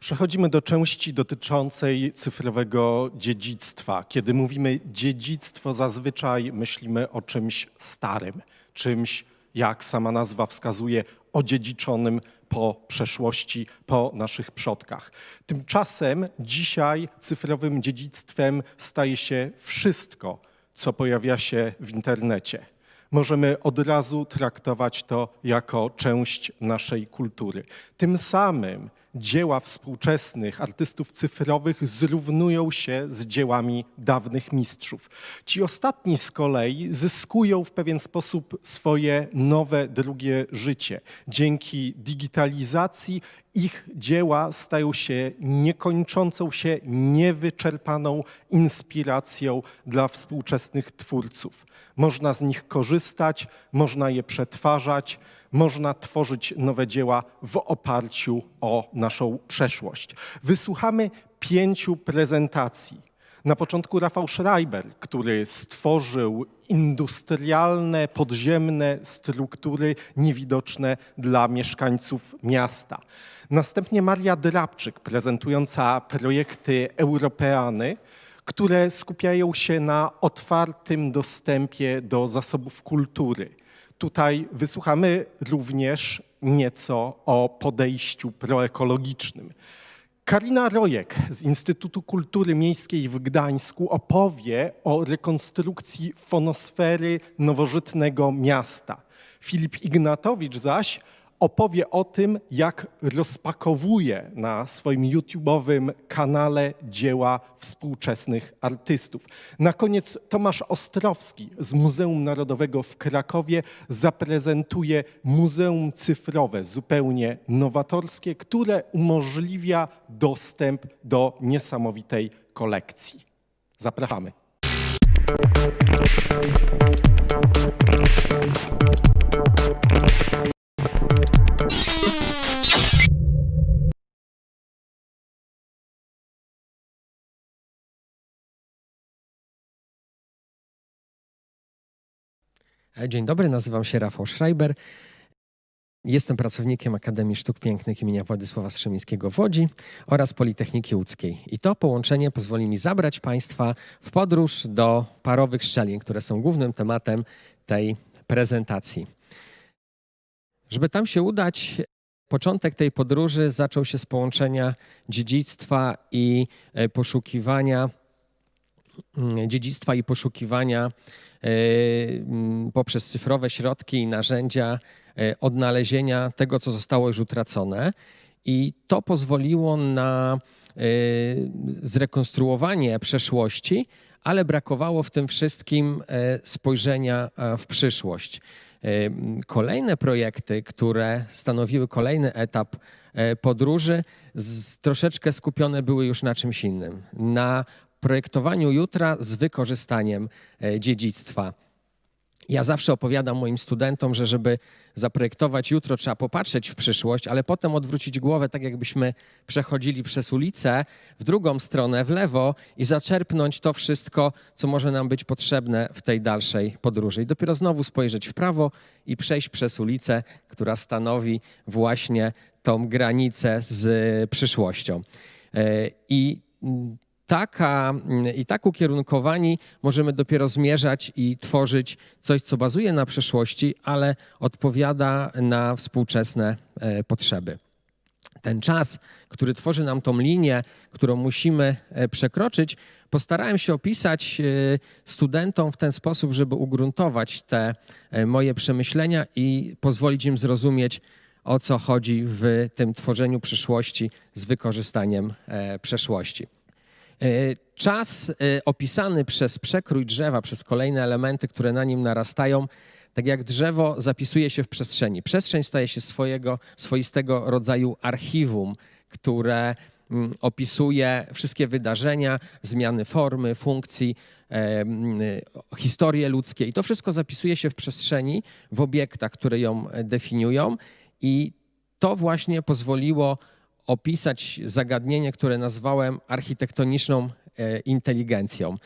Przechodzimy do części dotyczącej cyfrowego dziedzictwa. Kiedy mówimy dziedzictwo, zazwyczaj myślimy o czymś starym, czymś, jak sama nazwa wskazuje, odziedziczonym po przeszłości, po naszych przodkach. Tymczasem dzisiaj cyfrowym dziedzictwem staje się wszystko, co pojawia się w internecie. Możemy od razu traktować to jako część naszej kultury. Tym samym dzieła współczesnych artystów cyfrowych zrównują się z dziełami dawnych mistrzów. Ci ostatni z kolei zyskują w pewien sposób swoje nowe, drugie życie. Dzięki digitalizacji ich dzieła stają się niekończącą się, niewyczerpaną inspiracją dla współczesnych twórców. Można z nich korzystać, można je przetwarzać, można tworzyć nowe dzieła w oparciu o naszą przeszłość. Wysłuchamy 5 prezentacji. Na początku Rafał Schreiber, który stworzył industrialne, podziemne struktury niewidoczne dla mieszkańców miasta. Następnie Maria Drabczyk, prezentująca projekty Europeany, które skupiają się na otwartym dostępie do zasobów kultury. Tutaj wysłuchamy również nieco o podejściu proekologicznym. Karina Rojek z Instytutu Kultury Miejskiej w Gdańsku opowie o rekonstrukcji fonosfery nowożytnego miasta. Filip Ignatowicz zaś opowie o tym, jak rozpakowuje na swoim YouTube'owym kanale dzieła współczesnych artystów. Na koniec Tomasz Ostrowski z Muzeum Narodowego w Krakowie zaprezentuje muzeum cyfrowe, zupełnie nowatorskie, które umożliwia dostęp do niesamowitej kolekcji. Zapraszamy. Dzień dobry, nazywam się Rafał Schreiber. Jestem pracownikiem Akademii Sztuk Pięknych imienia Władysława Strzemińskiego w Łodzi oraz Politechniki Łódzkiej. I to połączenie pozwoli mi zabrać Państwa w podróż do parowych szczelin, które są głównym tematem tej prezentacji. Żeby tam się udać, początek tej podróży zaczął się z połączenia dziedzictwa i poszukiwania poprzez cyfrowe środki i narzędzia odnalezienia tego, co zostało już utracone. I to pozwoliło na zrekonstruowanie przeszłości, ale brakowało w tym wszystkim spojrzenia w przyszłość. Kolejne projekty, które stanowiły kolejny etap podróży, troszeczkę skupione były już na czymś innym. Na projektowaniu jutra z wykorzystaniem dziedzictwa. Ja zawsze opowiadam moim studentom, że żeby zaprojektować jutro, trzeba popatrzeć w przyszłość, ale potem odwrócić głowę, tak jakbyśmy przechodzili przez ulicę w drugą stronę, w lewo i zaczerpnąć to wszystko, co może nam być potrzebne w tej dalszej podróży. I dopiero znowu spojrzeć w prawo i przejść przez ulicę, która stanowi właśnie tą granicę z przyszłością. Tak ukierunkowani możemy dopiero zmierzać i tworzyć coś, co bazuje na przeszłości, ale odpowiada na współczesne potrzeby. Ten czas, który tworzy nam tą linię, którą musimy przekroczyć, postarałem się opisać studentom w ten sposób, żeby ugruntować te moje przemyślenia i pozwolić im zrozumieć, o co chodzi w tym tworzeniu przyszłości z wykorzystaniem przeszłości. Czas opisany przez przekrój drzewa, przez kolejne elementy, które na nim narastają, tak jak drzewo zapisuje się w przestrzeni. Przestrzeń staje się swoistego rodzaju archiwum, które opisuje wszystkie wydarzenia, zmiany formy, funkcji, historie ludzkie. I to wszystko zapisuje się w przestrzeni, w obiektach, które ją definiują. I to właśnie pozwoliło opisać zagadnienie, które nazwałem architektoniczną inteligencją,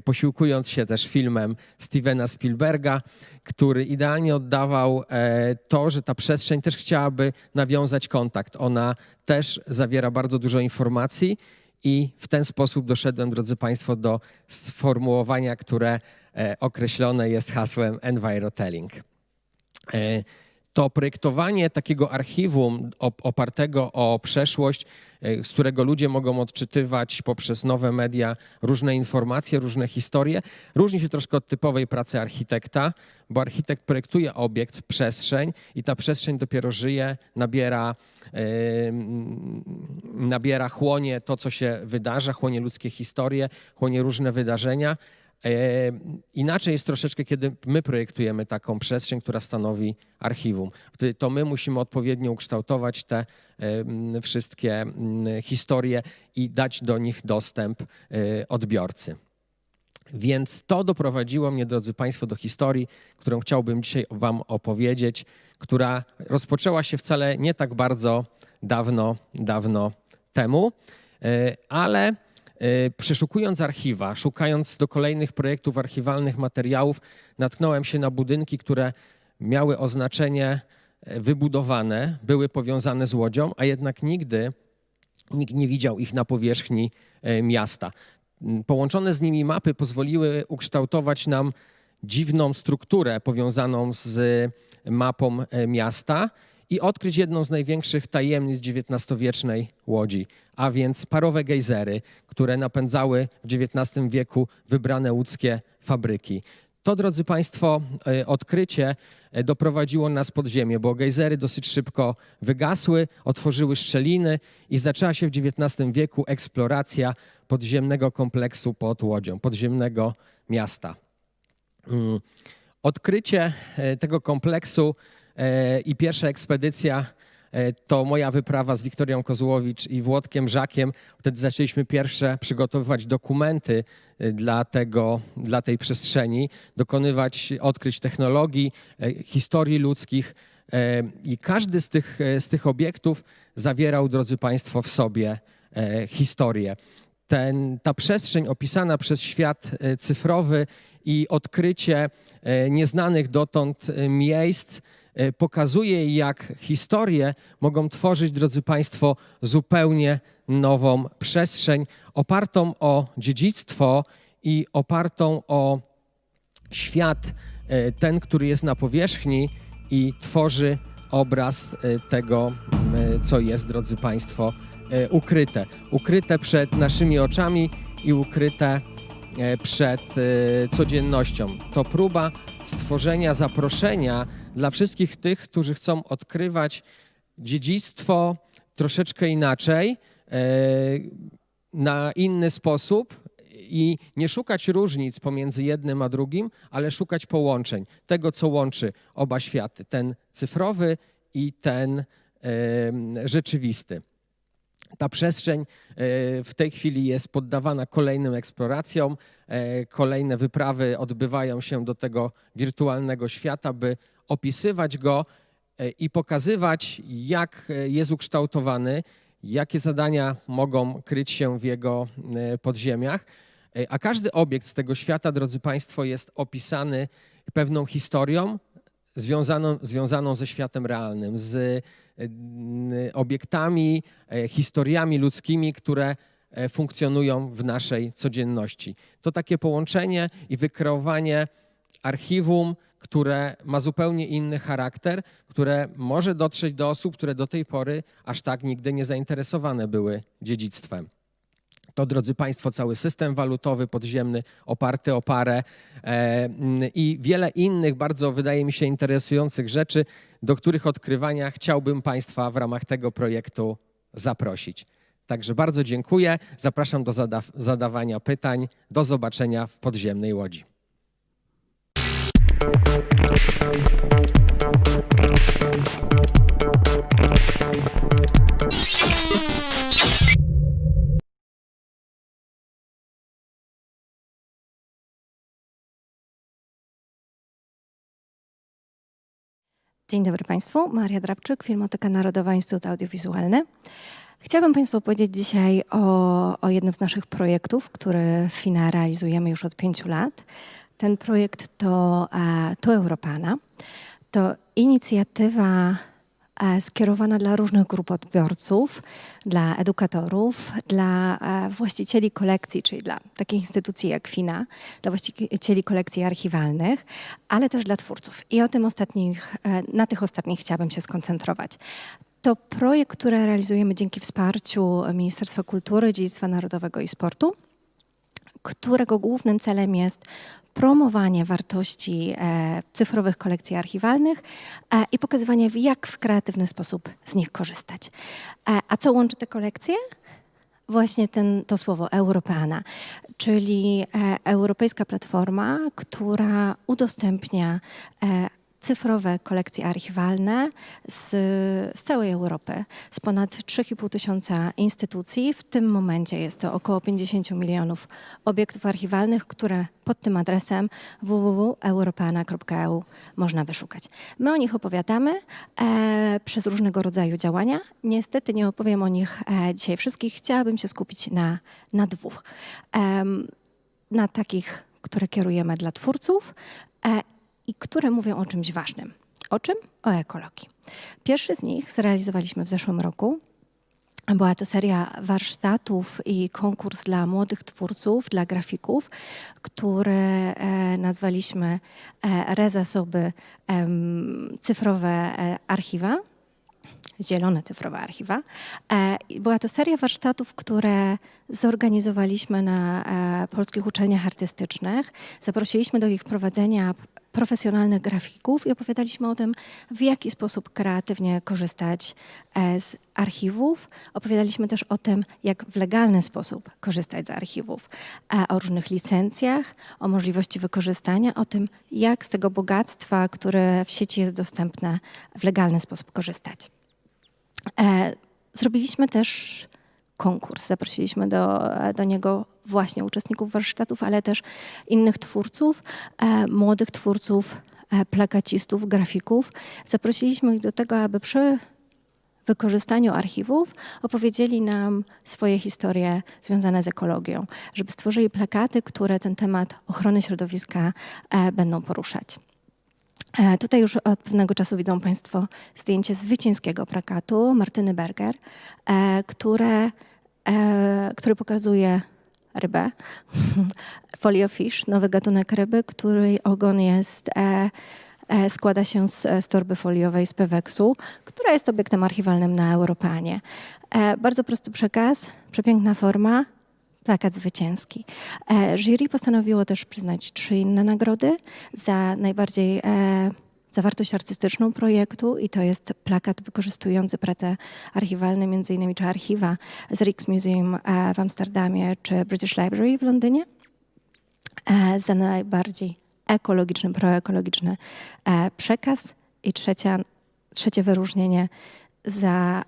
posiłkując się też filmem Stevena Spielberga, który idealnie oddawał to, że ta przestrzeń też chciałaby nawiązać kontakt. Ona też zawiera bardzo dużo informacji i w ten sposób doszedłem, drodzy Państwo, do sformułowania, które określone jest hasłem Envirotelling. To projektowanie takiego archiwum opartego o przeszłość, z którego ludzie mogą odczytywać poprzez nowe media różne informacje, różne historie, różni się troszkę od typowej pracy architekta, bo architekt projektuje obiekt, przestrzeń i ta przestrzeń dopiero żyje, chłonie to, co się wydarza, chłonie ludzkie historie, chłonie różne wydarzenia. Inaczej jest troszeczkę, kiedy my projektujemy taką przestrzeń, która stanowi archiwum. Wtedy to my musimy odpowiednio ukształtować te wszystkie historie i dać do nich dostęp odbiorcy. Więc to doprowadziło mnie, drodzy Państwo, do historii, którą chciałbym dzisiaj Wam opowiedzieć, która rozpoczęła się wcale nie tak bardzo dawno temu, ale przeszukując archiwa, szukając do kolejnych projektów archiwalnych materiałów, natknąłem się na budynki, które miały oznaczenie wybudowane, były powiązane z łodzią, a jednak nikt nie widział ich na powierzchni miasta. Połączone z nimi mapy pozwoliły ukształtować nam dziwną strukturę powiązaną z mapą miasta i odkryć jedną z największych tajemnic XIX-wiecznej Łodzi, a więc parowe gejzery, które napędzały w XIX wieku wybrane łódzkie fabryki. To, drodzy Państwo, odkrycie doprowadziło nas pod ziemię, bo gejzery dosyć szybko wygasły, otworzyły szczeliny i zaczęła się w XIX wieku eksploracja podziemnego kompleksu pod Łodzią, podziemnego miasta. Odkrycie tego kompleksu i pierwsza ekspedycja to moja wyprawa z Wiktorią Kozłowicz i Włodkiem Żakiem. Wtedy zaczęliśmy pierwsze przygotowywać dokumenty dla tej przestrzeni, dokonywać odkryć technologii, historii ludzkich i każdy z tych obiektów zawierał, drodzy Państwo, w sobie historię. Ta przestrzeń opisana przez świat cyfrowy i odkrycie nieznanych dotąd miejsc pokazuje, jak historie mogą tworzyć, drodzy Państwo, zupełnie nową przestrzeń, opartą o dziedzictwo i opartą o świat, ten, który jest na powierzchni i tworzy obraz tego, co jest, drodzy Państwo, ukryte. Ukryte przed naszymi oczami i ukryte przed codziennością. To próba stworzenia zaproszenia dla wszystkich tych, którzy chcą odkrywać dziedzictwo troszeczkę inaczej, na inny sposób i nie szukać różnic pomiędzy jednym a drugim, ale szukać połączeń, tego, co łączy oba światy, ten cyfrowy i ten rzeczywisty. Ta przestrzeń w tej chwili jest poddawana kolejnym eksploracjom, kolejne wyprawy odbywają się do tego wirtualnego świata, by opisywać go i pokazywać, jak jest ukształtowany, jakie zadania mogą kryć się w jego podziemiach. A każdy obiekt z tego świata, drodzy Państwo, jest opisany pewną historią związaną ze światem realnym, z obiektami, historiami ludzkimi, które funkcjonują w naszej codzienności. To takie połączenie i wykreowanie archiwum, które ma zupełnie inny charakter, które może dotrzeć do osób, które do tej pory aż tak nigdy nie zainteresowane były dziedzictwem. To, drodzy Państwo, cały system walutowy podziemny oparty o parę i wiele innych bardzo, wydaje mi się, interesujących rzeczy, do których odkrywania chciałbym Państwa w ramach tego projektu zaprosić. Także bardzo dziękuję. Zapraszam do zadawania pytań. Do zobaczenia w podziemnej Łodzi. Dzień dobry Państwu, Maria Drabczyk, Filmoteka Narodowa, Instytut Audiowizualny. Chciałabym Państwu powiedzieć dzisiaj o jednym z naszych projektów, który w FINA realizujemy już od 5 lat. Ten projekt to Europana. To inicjatywa skierowana dla różnych grup odbiorców, dla edukatorów, dla właścicieli kolekcji, czyli dla takich instytucji jak FINA, dla właścicieli kolekcji archiwalnych, ale też dla twórców. I na tych ostatnich chciałabym się skoncentrować. To projekt, który realizujemy dzięki wsparciu Ministerstwa Kultury, Dziedzictwa Narodowego i Sportu, którego głównym celem jest promowanie wartości cyfrowych kolekcji archiwalnych i pokazywanie, jak w kreatywny sposób z nich korzystać. A co łączy te kolekcje? Właśnie to słowo Europeana, czyli europejska platforma, która udostępnia cyfrowe kolekcje archiwalne z całej Europy, z ponad 3,5 tysiąca instytucji. W tym momencie jest to około 50 milionów obiektów archiwalnych, które pod tym adresem www.europeana.eu można wyszukać. My o nich opowiadamy przez różnego rodzaju działania. Niestety nie opowiem o nich dzisiaj wszystkich. Chciałabym się skupić na dwóch. Na takich, które kierujemy dla twórców i które mówią o czymś ważnym. O czym? O ekologii. Pierwszy z nich zrealizowaliśmy w zeszłym roku. Była to seria warsztatów i konkurs dla młodych twórców, dla grafików, które nazwaliśmy Rezasoby cyfrowe archiwa. Zielone cyfrowe archiwa. Była to seria warsztatów, które zorganizowaliśmy na polskich uczelniach artystycznych. Zaprosiliśmy do ich prowadzenia profesjonalnych grafików i opowiadaliśmy o tym, w jaki sposób kreatywnie korzystać z archiwów. Opowiadaliśmy też o tym, jak w legalny sposób korzystać z archiwów, o różnych licencjach, o możliwości wykorzystania, o tym, jak z tego bogactwa, które w sieci jest dostępne, w legalny sposób korzystać. Zrobiliśmy też konkurs. Zaprosiliśmy do niego właśnie uczestników warsztatów, ale też innych twórców, młodych twórców, plakacistów, grafików. Zaprosiliśmy ich do tego, aby przy wykorzystaniu archiwów opowiedzieli nam swoje historie związane z ekologią, żeby stworzyli plakaty, które ten temat ochrony środowiska będą poruszać. Tutaj już od pewnego czasu widzą Państwo zdjęcie zwycięskiego plakatu Martyny Berger, który pokazuje rybę, foliofish, nowy gatunek ryby, której ogon składa się z torby foliowej z Peweksu, która jest obiektem archiwalnym na Europeanie. Bardzo prosty przekaz, przepiękna forma, plakat zwycięski. Jury postanowiło też przyznać 3 inne nagrody za wartość artystyczną projektu i to jest plakat wykorzystujący prace archiwalne, m.in. czy archiwa z Rijksmuseum w Amsterdamie czy British Library w Londynie. Za najbardziej ekologiczny, proekologiczny przekaz i trzecie wyróżnienie za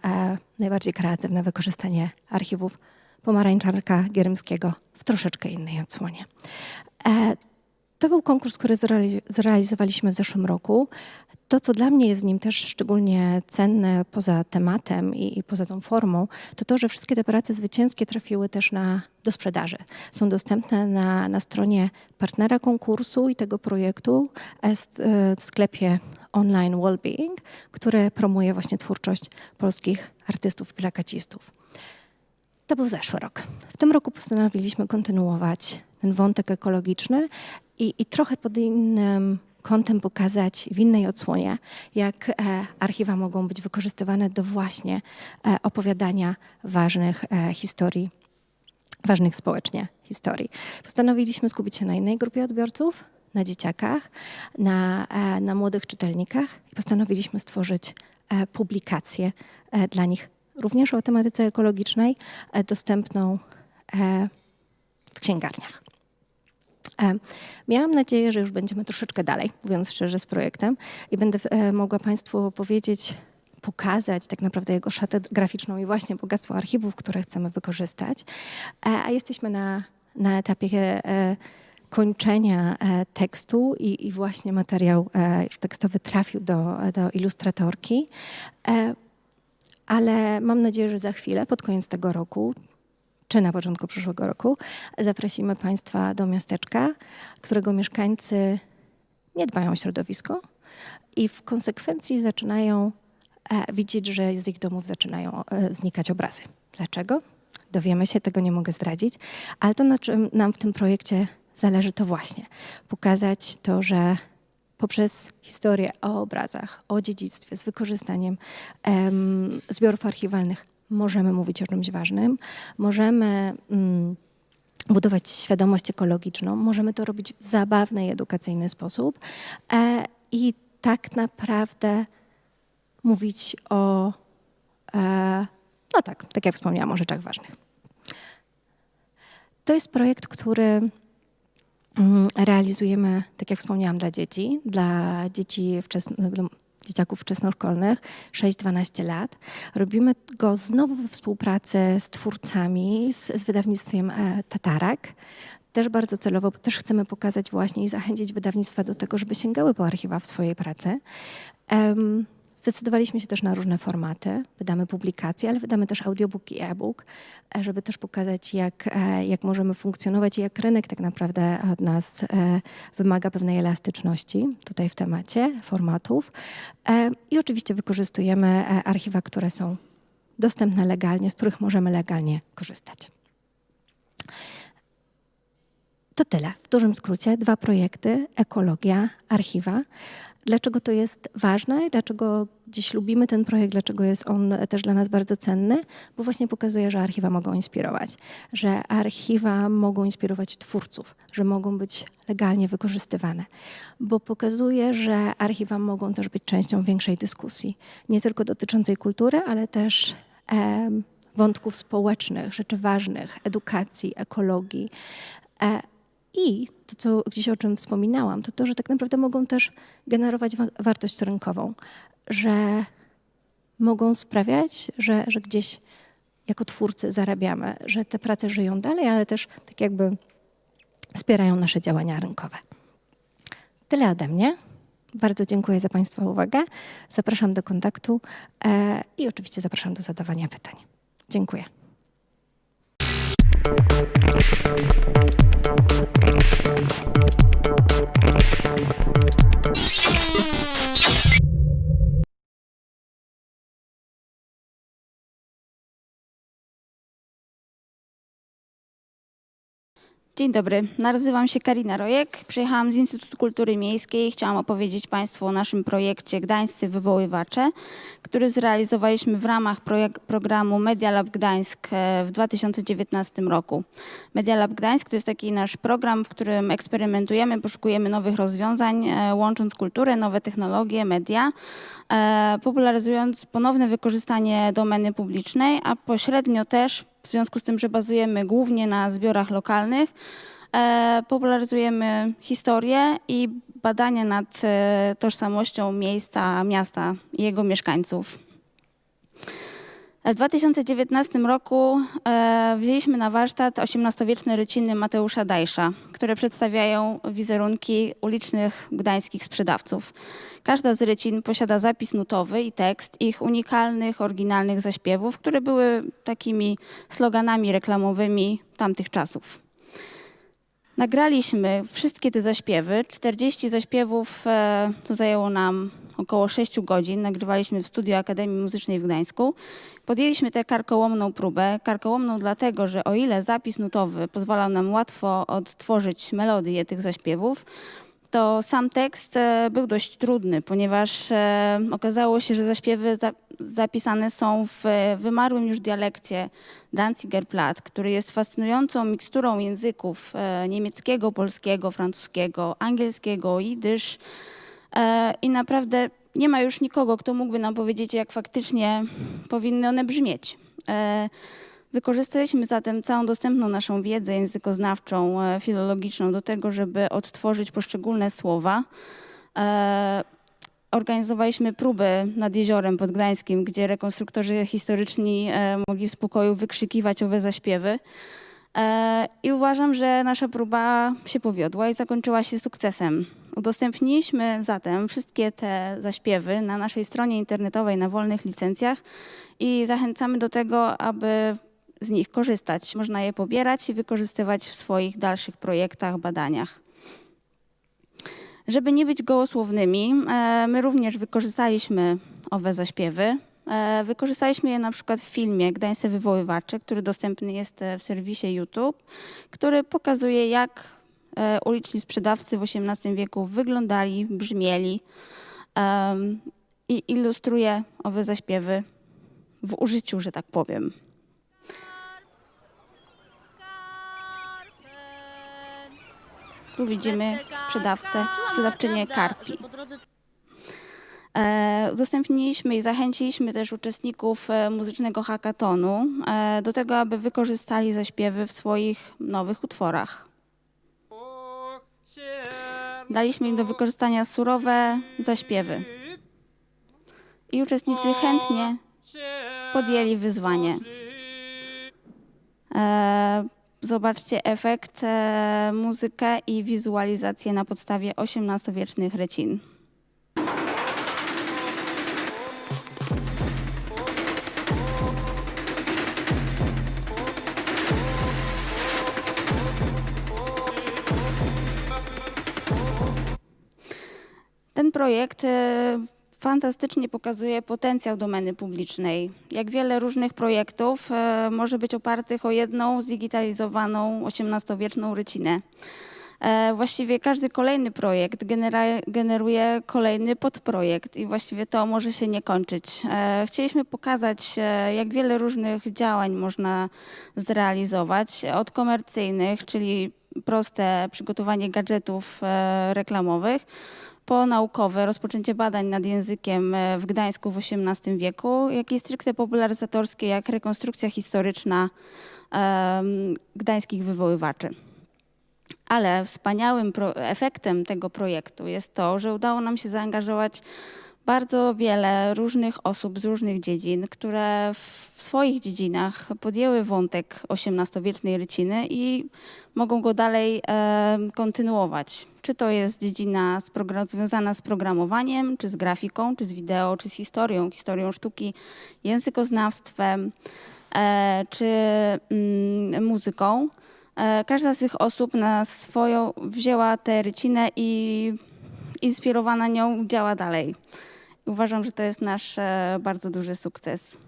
najbardziej kreatywne wykorzystanie archiwów Pomarańczarka Gierymskiego w troszeczkę innej odsłonie. To był konkurs, który zrealizowaliśmy w zeszłym roku. To, co dla mnie jest w nim też szczególnie cenne poza tematem i poza tą formą, to, że wszystkie te prace zwycięskie trafiły też do sprzedaży. Są dostępne na stronie partnera konkursu i tego projektu w sklepie online Wellbeing, który promuje właśnie twórczość polskich artystów i plakacistów. To był zeszły rok. W tym roku postanowiliśmy kontynuować ten wątek ekologiczny i trochę pod innym kątem pokazać w innej odsłonie, jak archiwa mogą być wykorzystywane do właśnie opowiadania ważnych historii, ważnych społecznie historii. Postanowiliśmy skupić się na innej grupie odbiorców, na dzieciakach, na młodych czytelnikach i postanowiliśmy stworzyć publikację dla nich również o tematyce ekologicznej, dostępną w księgarniach. Miałam nadzieję, że już będziemy troszeczkę dalej, mówiąc szczerze, z projektem i będę mogła Państwu pokazać tak naprawdę jego szatę graficzną i właśnie bogactwo archiwów, które chcemy wykorzystać. A jesteśmy na etapie kończenia tekstu i właśnie materiał już tekstowy trafił do ilustratorki. ale mam nadzieję, że za chwilę, pod koniec tego roku, czy na początku przyszłego roku, zaprosimy Państwa do miasteczka, którego mieszkańcy nie dbają o środowisko i w konsekwencji zaczynają widzieć, że z ich domów zaczynają znikać obrazy. Dlaczego? Dowiemy się, tego nie mogę zdradzić, ale to, na czym nam w tym projekcie zależy, to właśnie pokazać to, że poprzez historię o obrazach, o dziedzictwie z wykorzystaniem zbiorów archiwalnych możemy mówić o czymś ważnym, możemy budować świadomość ekologiczną, możemy to robić w zabawny i edukacyjny sposób i tak naprawdę mówić o, no tak jak wspomniałam, o rzeczach ważnych. To jest projekt, który realizujemy, tak jak wspomniałam, dla dzieciaków wczesnoszkolnych, 6-12 lat. Robimy go znowu we współpracy z twórcami, z wydawnictwem Tatarak. Też bardzo celowo, bo też chcemy pokazać właśnie i zachęcić wydawnictwa do tego, żeby sięgały po archiwa w swojej pracy. Zdecydowaliśmy się też na różne formaty. Wydamy publikacje, ale wydamy też audiobook i e-book, żeby też pokazać, jak możemy funkcjonować i jak rynek tak naprawdę od nas wymaga pewnej elastyczności tutaj w temacie formatów. I oczywiście wykorzystujemy archiwa, które są dostępne legalnie, z których możemy legalnie korzystać. To tyle. W dużym skrócie 2 projekty, ekologia, archiwa. Dlaczego to jest ważne? Dlaczego dziś lubimy ten projekt? Dlaczego jest on też dla nas bardzo cenny? Bo właśnie pokazuje, że archiwa mogą inspirować, że archiwa mogą inspirować twórców, że mogą być legalnie wykorzystywane. Bo pokazuje, że archiwa mogą też być częścią większej dyskusji, nie tylko dotyczącej kultury, ale też wątków społecznych, rzeczy ważnych, edukacji, ekologii. I to, o czym wspominałam, to, że tak naprawdę mogą też generować wartość rynkową, że mogą sprawiać, że gdzieś jako twórcy zarabiamy, że te prace żyją dalej, ale też tak jakby wspierają nasze działania rynkowe. Tyle ode mnie. Bardzo dziękuję za Państwa uwagę. Zapraszam do kontaktu i oczywiście zapraszam do zadawania pytań. Dziękuję. Dzień dobry, nazywam się Karina Rojek, przyjechałam z Instytutu Kultury Miejskiej i chciałam opowiedzieć Państwu o naszym projekcie Gdańscy Wywoływacze, który zrealizowaliśmy w ramach programu Media Lab Gdańsk w 2019 roku. Media Lab Gdańsk to jest taki nasz program, w którym eksperymentujemy, poszukujemy nowych rozwiązań, łącząc kulturę, nowe technologie, media, popularyzując ponowne wykorzystanie domeny publicznej, a pośrednio też w związku z tym, że bazujemy głównie na zbiorach lokalnych, popularyzujemy historię i badania nad tożsamością miasta i jego mieszkańców. W 2019 roku wzięliśmy na warsztat XVIII-wieczne ryciny Mateusza Dajsza, które przedstawiają wizerunki ulicznych gdańskich sprzedawców. Każda z rycin posiada zapis nutowy i tekst ich unikalnych, oryginalnych zaśpiewów, które były takimi sloganami reklamowymi tamtych czasów. Nagraliśmy wszystkie te zaśpiewy, 40 zaśpiewów, co zajęło nam około 6 godzin. Nagrywaliśmy w studiu Akademii Muzycznej w Gdańsku. Podjęliśmy tę karkołomną próbę. Karkołomną dlatego, że o ile zapis nutowy pozwalał nam łatwo odtworzyć melodię tych zaśpiewów, to sam tekst był dość trudny, ponieważ okazało się, że zaśpiewy zapisane są w wymarłym już dialekcie Danziger Platt, który jest fascynującą miksturą języków niemieckiego, polskiego, francuskiego, angielskiego, jidysz i naprawdę nie ma już nikogo, kto mógłby nam powiedzieć, jak faktycznie powinny one brzmieć. Wykorzystaliśmy zatem całą dostępną naszą wiedzę językoznawczą, filologiczną do tego, żeby odtworzyć poszczególne słowa. Organizowaliśmy próby nad jeziorem pod Gdańskiem, gdzie rekonstruktorzy historyczni mogli w spokoju wykrzykiwać owe zaśpiewy. I uważam, że nasza próba się powiodła i zakończyła się sukcesem. Udostępniliśmy zatem wszystkie te zaśpiewy na naszej stronie internetowej na wolnych licencjach i zachęcamy do tego, aby z nich korzystać. Można je pobierać i wykorzystywać w swoich dalszych projektach, badaniach. Żeby nie być gołosłownymi, my również wykorzystaliśmy owe zaśpiewy. Wykorzystaliśmy je na przykład w filmie Gdańscy Wywoływacze, który dostępny jest w serwisie YouTube, który pokazuje, jak uliczni sprzedawcy w XVIII wieku wyglądali, brzmieli i ilustruje owe zaśpiewy w użyciu, że tak powiem. Tu widzimy sprzedawczynię karpi. Udostępniliśmy i zachęciliśmy też uczestników muzycznego hackathonu do tego, aby wykorzystali zaśpiewy w swoich nowych utworach. Daliśmy im do wykorzystania surowe zaśpiewy. I uczestnicy chętnie podjęli wyzwanie. Zobaczcie efekt, muzykę i wizualizację na podstawie XVIII-wiecznych rycin. Ten projekt fantastycznie pokazuje potencjał domeny publicznej. Jak wiele różnych projektów może być opartych o jedną zdigitalizowaną XVIII-wieczną rycinę. Właściwie każdy kolejny projekt generuje kolejny podprojekt i właściwie to może się nie kończyć. Chcieliśmy pokazać, jak wiele różnych działań można zrealizować, od komercyjnych, czyli proste przygotowanie gadżetów reklamowych, po naukowe rozpoczęcie badań nad językiem w Gdańsku w XVIII wieku, jak i stricte popularyzatorskie, jak rekonstrukcja historyczna gdańskich wywoływaczy. Ale wspaniałym efektem tego projektu jest to, że udało nam się zaangażować bardzo wiele różnych osób z różnych dziedzin, które w swoich dziedzinach podjęły wątek XVIII-wiecznej ryciny i mogą go dalej kontynuować. Czy to jest dziedzina związana z programowaniem, czy z grafiką, czy z wideo, czy z historią sztuki, językoznawstwem, czy muzyką. Każda z tych osób na swoją wzięła tę rycinę i inspirowana nią działa dalej. Uważam, że to jest nasz bardzo duży sukces.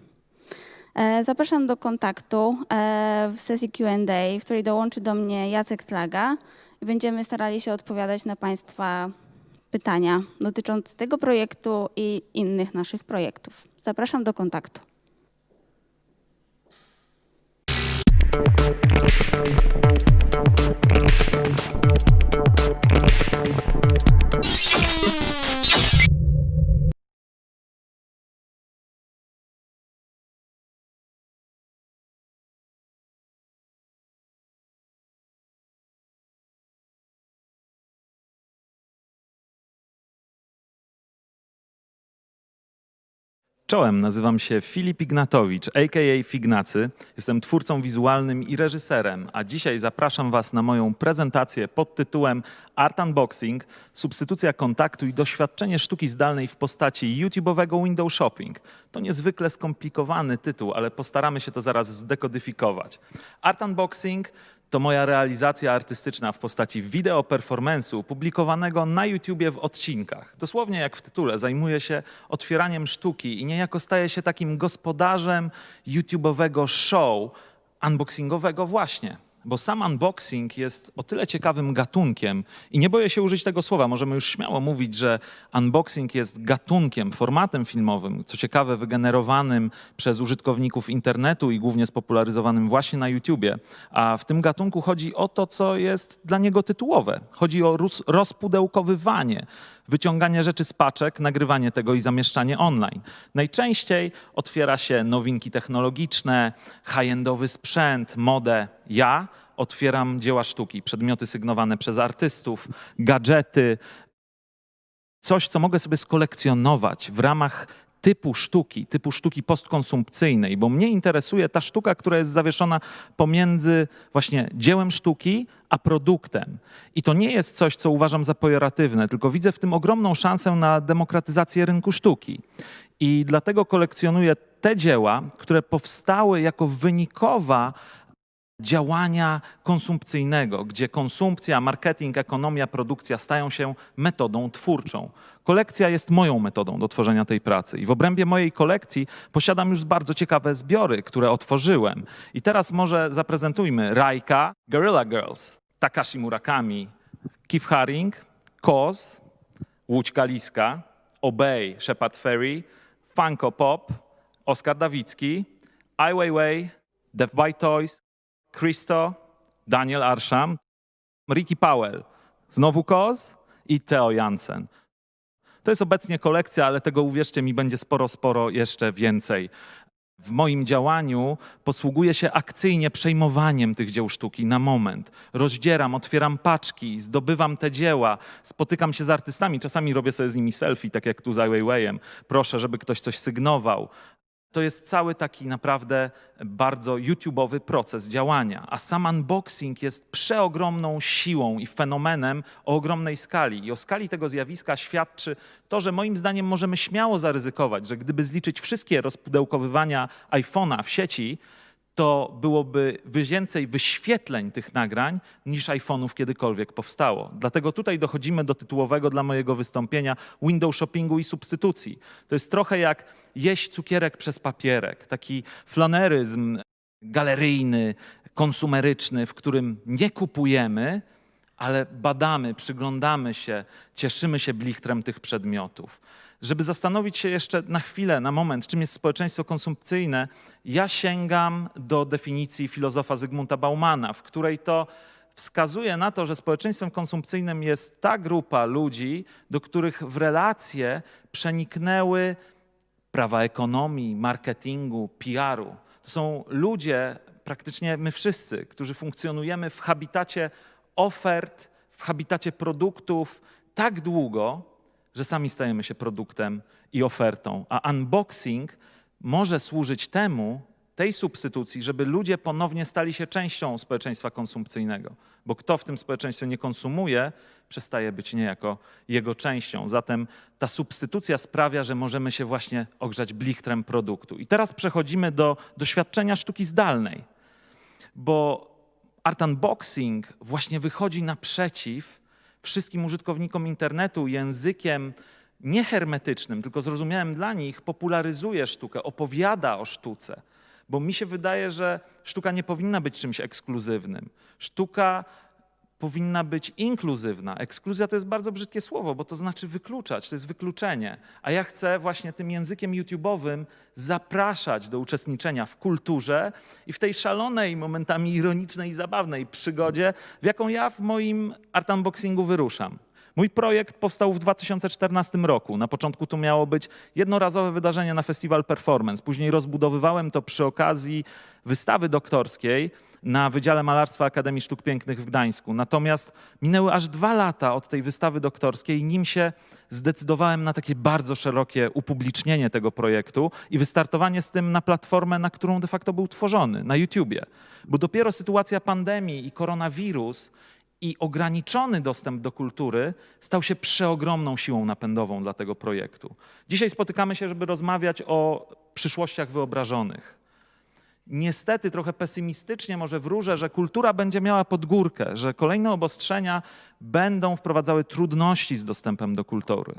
Zapraszam do kontaktu w sesji Q&A, w której dołączy do mnie Jacek Tlaga i będziemy starali się odpowiadać na Państwa pytania dotyczące tego projektu i innych naszych projektów. Zapraszam do kontaktu. Czołem, nazywam się Filip Ignatowicz, a.k.a. Fignacy. Jestem twórcą wizualnym i reżyserem, a dzisiaj zapraszam Was na moją prezentację pod tytułem Art Unboxing, substytucja kontaktu i doświadczenie sztuki zdalnej w postaci YouTube'owego window shopping. To niezwykle skomplikowany tytuł, ale postaramy się to zaraz zdekodyfikować. Art Unboxing to moja realizacja artystyczna w postaci wideo performance'u publikowanego na YouTubie w odcinkach. Dosłownie jak w tytule, zajmuję się otwieraniem sztuki i niejako staję się takim gospodarzem YouTube'owego show unboxingowego właśnie. Bo sam unboxing jest o tyle ciekawym gatunkiem i nie boję się użyć tego słowa, możemy już śmiało mówić, że unboxing jest gatunkiem, formatem filmowym, co ciekawe wygenerowanym przez użytkowników internetu i głównie spopularyzowanym właśnie na YouTubie. A w tym gatunku chodzi o to, co jest dla niego tytułowe. Chodzi o rozpudełkowywanie, wyciąganie rzeczy z paczek, nagrywanie tego i zamieszczanie online. Najczęściej otwiera się nowinki technologiczne, high-endowy sprzęt, modę. Ja otwieram dzieła sztuki, przedmioty sygnowane przez artystów, gadżety, coś, co mogę sobie skolekcjonować w ramach typu sztuki postkonsumpcyjnej, bo mnie interesuje ta sztuka, która jest zawieszona pomiędzy właśnie dziełem sztuki a produktem. I to nie jest coś, co uważam za pejoratywne, tylko widzę w tym ogromną szansę na demokratyzację rynku sztuki. I dlatego kolekcjonuję te dzieła, które powstały jako wynikowa działania konsumpcyjnego, gdzie konsumpcja, marketing, ekonomia, produkcja stają się metodą twórczą. Kolekcja jest moją metodą do tworzenia tej pracy i w obrębie mojej kolekcji posiadam już bardzo ciekawe zbiory, które otworzyłem. I teraz może zaprezentujmy Raika, Guerrilla Girls, Takashi Murakami, Keith Haring, Koz, Łódź Kaliska, Obey, Shepard Fairey, Funko Pop, Oskar Dawicki, Ai Weiwei, Death by Toys, Christo, Daniel Arsham, Ricky Powell, znowu Koz i Theo Jansen. To jest obecnie kolekcja, ale tego, uwierzcie mi, będzie sporo jeszcze więcej. W moim działaniu posługuję się akcyjnie przejmowaniem tych dzieł sztuki na moment. Rozdzieram, otwieram paczki, zdobywam te dzieła, spotykam się z artystami, czasami robię sobie z nimi selfie, tak jak tu z Ai Weiweiem. Proszę, żeby ktoś coś sygnował. To jest cały taki naprawdę bardzo YouTube'owy proces działania, a sam unboxing jest przeogromną siłą i fenomenem o ogromnej skali. I o skali tego zjawiska świadczy to, że moim zdaniem możemy śmiało zaryzykować, że gdyby zliczyć wszystkie rozpudełkowywania iPhone'a w sieci, to byłoby więcej wyświetleń tych nagrań niż iPhone'ów kiedykolwiek powstało. Dlatego tutaj dochodzimy do tytułowego dla mojego wystąpienia window shoppingu i substytucji. To jest trochę jak jeść cukierek przez papierek, taki flaneryzm galeryjny, konsumeryczny, w którym nie kupujemy, ale badamy, przyglądamy się, cieszymy się blichtrem tych przedmiotów. Żeby zastanowić się jeszcze na chwilę, na moment, czym jest społeczeństwo konsumpcyjne, ja sięgam do definicji filozofa Zygmunta Baumana, w której to wskazuje na to, że społeczeństwem konsumpcyjnym jest ta grupa ludzi, do których w relacje przeniknęły prawa ekonomii, marketingu, PR-u. To są ludzie, praktycznie my wszyscy, którzy funkcjonujemy w habitacie ofert, w habitacie produktów tak długo, że sami stajemy się produktem i ofertą. A unboxing może służyć tej substytucji, żeby ludzie ponownie stali się częścią społeczeństwa konsumpcyjnego. Bo kto w tym społeczeństwie nie konsumuje, przestaje być niejako jego częścią. Zatem ta substytucja sprawia, że możemy się właśnie ogrzać blichtrem produktu. I teraz przechodzimy do doświadczenia sztuki zdalnej. Bo art unboxing właśnie wychodzi naprzeciw wszystkim użytkownikom internetu językiem nie hermetycznym, tylko zrozumiałym dla nich, popularyzuje sztukę, opowiada o sztuce. Bo mi się wydaje, że sztuka nie powinna być czymś ekskluzywnym. Sztuka powinna być inkluzywna. Ekskluzja to jest bardzo brzydkie słowo, bo to znaczy wykluczać, to jest wykluczenie. A ja chcę właśnie tym językiem YouTube'owym zapraszać do uczestniczenia w kulturze i w tej szalonej, momentami ironicznej i zabawnej przygodzie, w jaką ja w moim art unboxingu wyruszam. Mój projekt powstał w 2014 roku. Na początku to miało być jednorazowe wydarzenie na Festiwal Performance. Później rozbudowywałem to przy okazji wystawy doktorskiej na Wydziale Malarstwa Akademii Sztuk Pięknych w Gdańsku. Natomiast minęły aż 2 lata od tej wystawy doktorskiej, nim się zdecydowałem na takie bardzo szerokie upublicznienie tego projektu i wystartowanie z tym na platformę, na którą de facto był tworzony, na YouTubie. Bo dopiero sytuacja pandemii i koronawirus i ograniczony dostęp do kultury stał się przeogromną siłą napędową dla tego projektu. Dzisiaj spotykamy się, żeby rozmawiać o przyszłościach wyobrażonych. Niestety trochę pesymistycznie może wróżę, że kultura będzie miała podgórkę, że kolejne obostrzenia będą wprowadzały trudności z dostępem do kultury.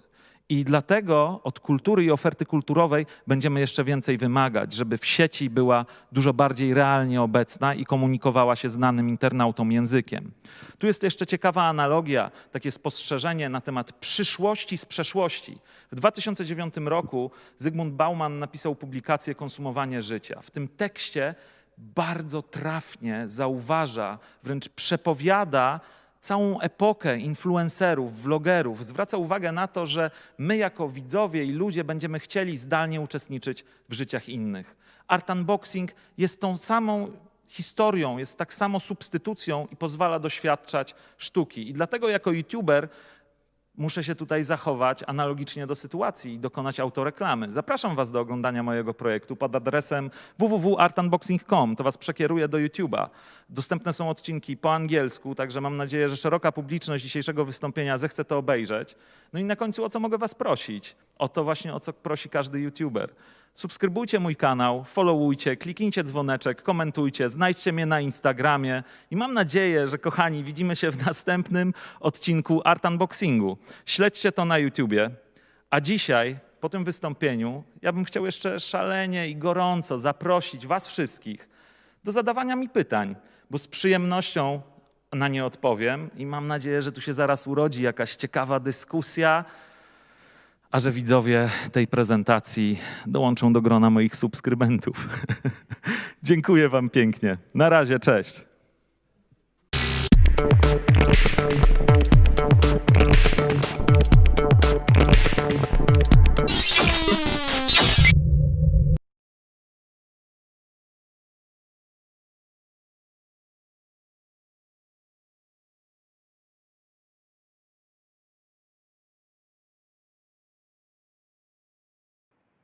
I dlatego od kultury i oferty kulturowej będziemy jeszcze więcej wymagać, żeby w sieci była dużo bardziej realnie obecna i komunikowała się znanym internautom językiem. Tu jest jeszcze ciekawa analogia, takie spostrzeżenie na temat przyszłości z przeszłości. W 2009 roku Zygmunt Bauman napisał publikację Konsumowanie życia. W tym tekście bardzo trafnie zauważa, wręcz przepowiada całą epokę influencerów, vlogerów. Zwraca uwagę na to, że my jako widzowie i ludzie będziemy chcieli zdalnie uczestniczyć w życiach innych. Art unboxing jest tą samą historią, jest tak samo substytucją i pozwala doświadczać sztuki. I dlatego jako YouTuber muszę się tutaj zachować analogicznie do sytuacji i dokonać autoreklamy. Zapraszam was do oglądania mojego projektu pod adresem www.artunboxing.com. To was przekieruje do YouTube'a. Dostępne są odcinki po angielsku, także mam nadzieję, że szeroka publiczność dzisiejszego wystąpienia zechce to obejrzeć. No i na końcu o co mogę was prosić? O to właśnie, o co prosi każdy YouTuber. Subskrybujcie mój kanał, followujcie, kliknijcie dzwoneczek, komentujcie, znajdźcie mnie na Instagramie i mam nadzieję, że kochani, widzimy się w następnym odcinku Art Unboxingu. Śledźcie to na YouTubie, a dzisiaj po tym wystąpieniu ja bym chciał jeszcze szalenie i gorąco zaprosić was wszystkich do zadawania mi pytań, bo z przyjemnością na nie odpowiem i mam nadzieję, że tu się zaraz urodzi jakaś ciekawa dyskusja, a że widzowie tej prezentacji dołączą do grona moich subskrybentów. Dziękuję wam pięknie. Na razie, cześć.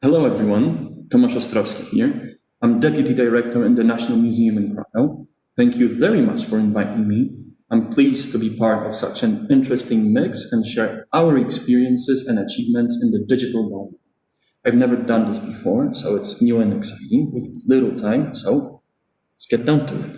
Hello everyone, Tomasz Ostrowski here. I'm Deputy Director in the National Museum in Krakow. Thank you very much for inviting me. I'm pleased to be part of such an interesting mix and share our experiences and achievements in the digital realm. I've never done this before, so it's new and exciting. We have little time, so let's get down to it.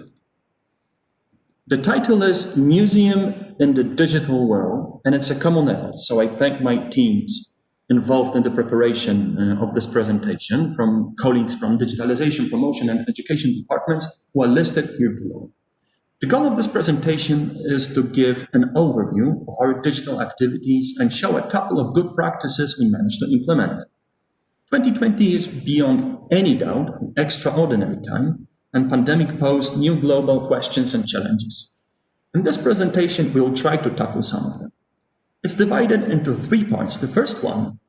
The title is Museum in the Digital World, and it's a common effort, so I thank my teams involved in the preparation of this presentation, from colleagues from digitalization, promotion, and education departments who are listed here below. The goal of this presentation is to give an overview of our digital activities and show a couple of good practices we managed to implement. 2020 is beyond any doubt an extraordinary time, and pandemic posed new global questions and challenges. In this presentation, we will try to tackle some of them. It's divided into 3 parts. The first one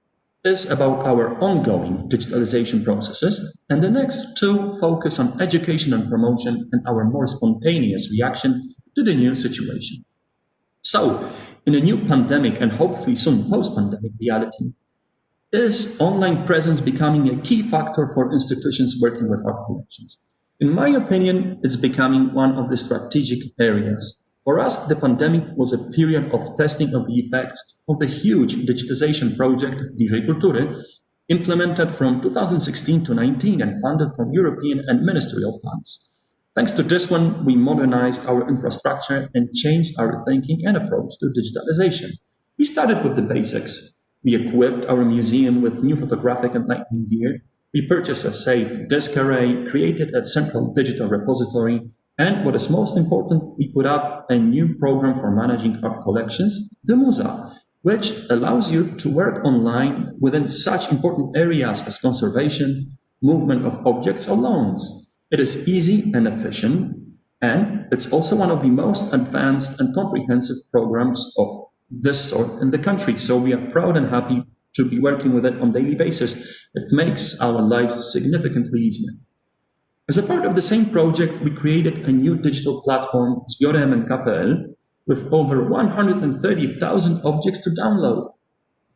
is about our ongoing digitalization processes, and the next 2 focus on education and promotion and our more spontaneous reaction to the new situation. So, in a new pandemic and hopefully soon post-pandemic reality, is online presence becoming a key factor for institutions working with art collections? In my opinion, it's becoming one of the strategic areas. For us, the pandemic was a period of testing of the effects of the huge digitization project DJ Kultury, implemented from 2016 to 19 and funded from European and ministerial funds. Thanks to this one, we modernized our infrastructure and changed our thinking and approach to digitalization. We started with the basics. We equipped our museum with new photographic and lighting gear. We purchased a safe disk array, created a central digital repository, and what is most important, we put up a new program for managing art collections, the Muza, which allows you to work online within such important areas as conservation, movement of objects, or loans. It is easy and efficient, and it's also one of the most advanced and comprehensive programs of this sort in the country. So we are proud and happy to be working with it on a daily basis. It makes our lives significantly easier. As a part of the same project, we created a new digital platform, zbiorem.pl, with over 130,000 objects to download.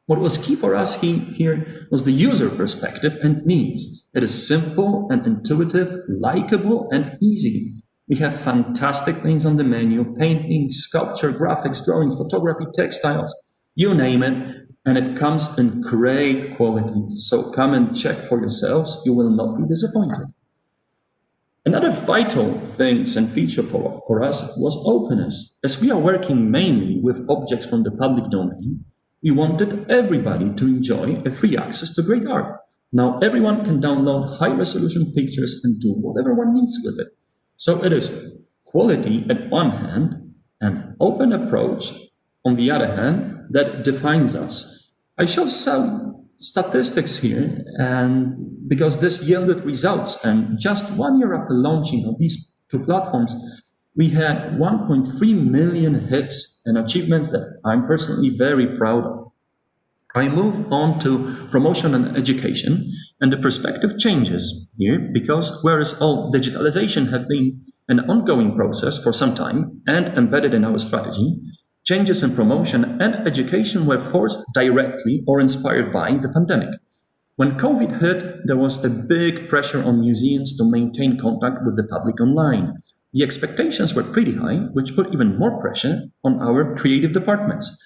What was key for us here was the user perspective and needs. It is simple and intuitive, likable and easy. We have fantastic things on the menu: painting, sculpture, graphics, drawings, photography, textiles, you name it, and it comes in great quality. So come and check for yourselves, you will not be disappointed. Another vital thing and feature for us was openness. As we are working mainly with objects from the public domain, we wanted everybody to enjoy a free access to great art. Now everyone can download high-resolution pictures and do whatever one needs with it. So it is quality at one hand and open approach on the other hand that defines us. I show some statistics here, and because this yielded results, and just 1 year after launching of these 2 platforms, we had 1.3 million hits and achievements that I'm personally very proud of. I move on to promotion and education, and the perspective changes here, because whereas all digitalization had been an ongoing process for some time and embedded in our strategy, changes in promotion and education were forced directly or inspired by the pandemic. When COVID hit, there was a big pressure on museums to maintain contact with the public online. The expectations were pretty high, which put even more pressure on our creative departments.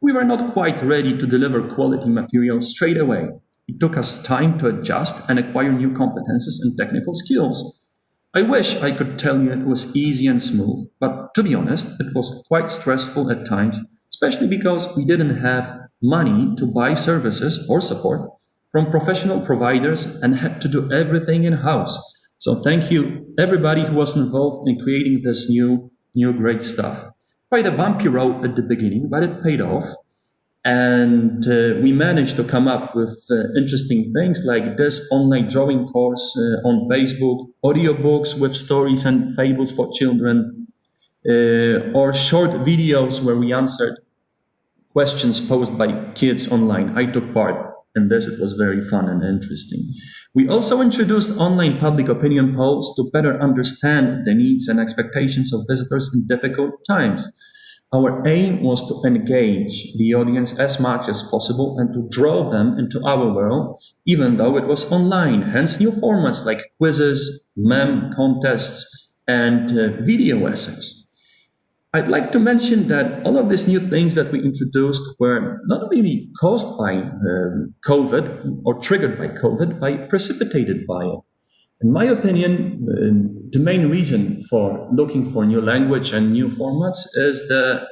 We were not quite ready to deliver quality material straight away. It took us time to adjust and acquire new competences and technical skills. I wish I could tell you it was easy and smooth, but to be honest, it was quite stressful at times, especially because we didn't have money to buy services or support from professional providers and had to do everything in-house. So thank you everybody who was involved in creating this new great stuff. Quite a bumpy road at the beginning, but it paid off. And we managed to come up with interesting things like this online drawing course on Facebook, audiobooks with stories and fables for children, or short videos where we answered questions posed by kids online. I took part in this. It was very fun and interesting. We also introduced online public opinion polls to better understand the needs and expectations of visitors in difficult times. Our aim was to engage the audience as much as possible and to draw them into our world, even though it was online, hence new formats like quizzes, meme contests, and video essays. I'd like to mention that all of these new things that we introduced were not really caused by COVID or triggered by COVID, but precipitated by it. In my opinion, the main reason for looking for new language and new formats is the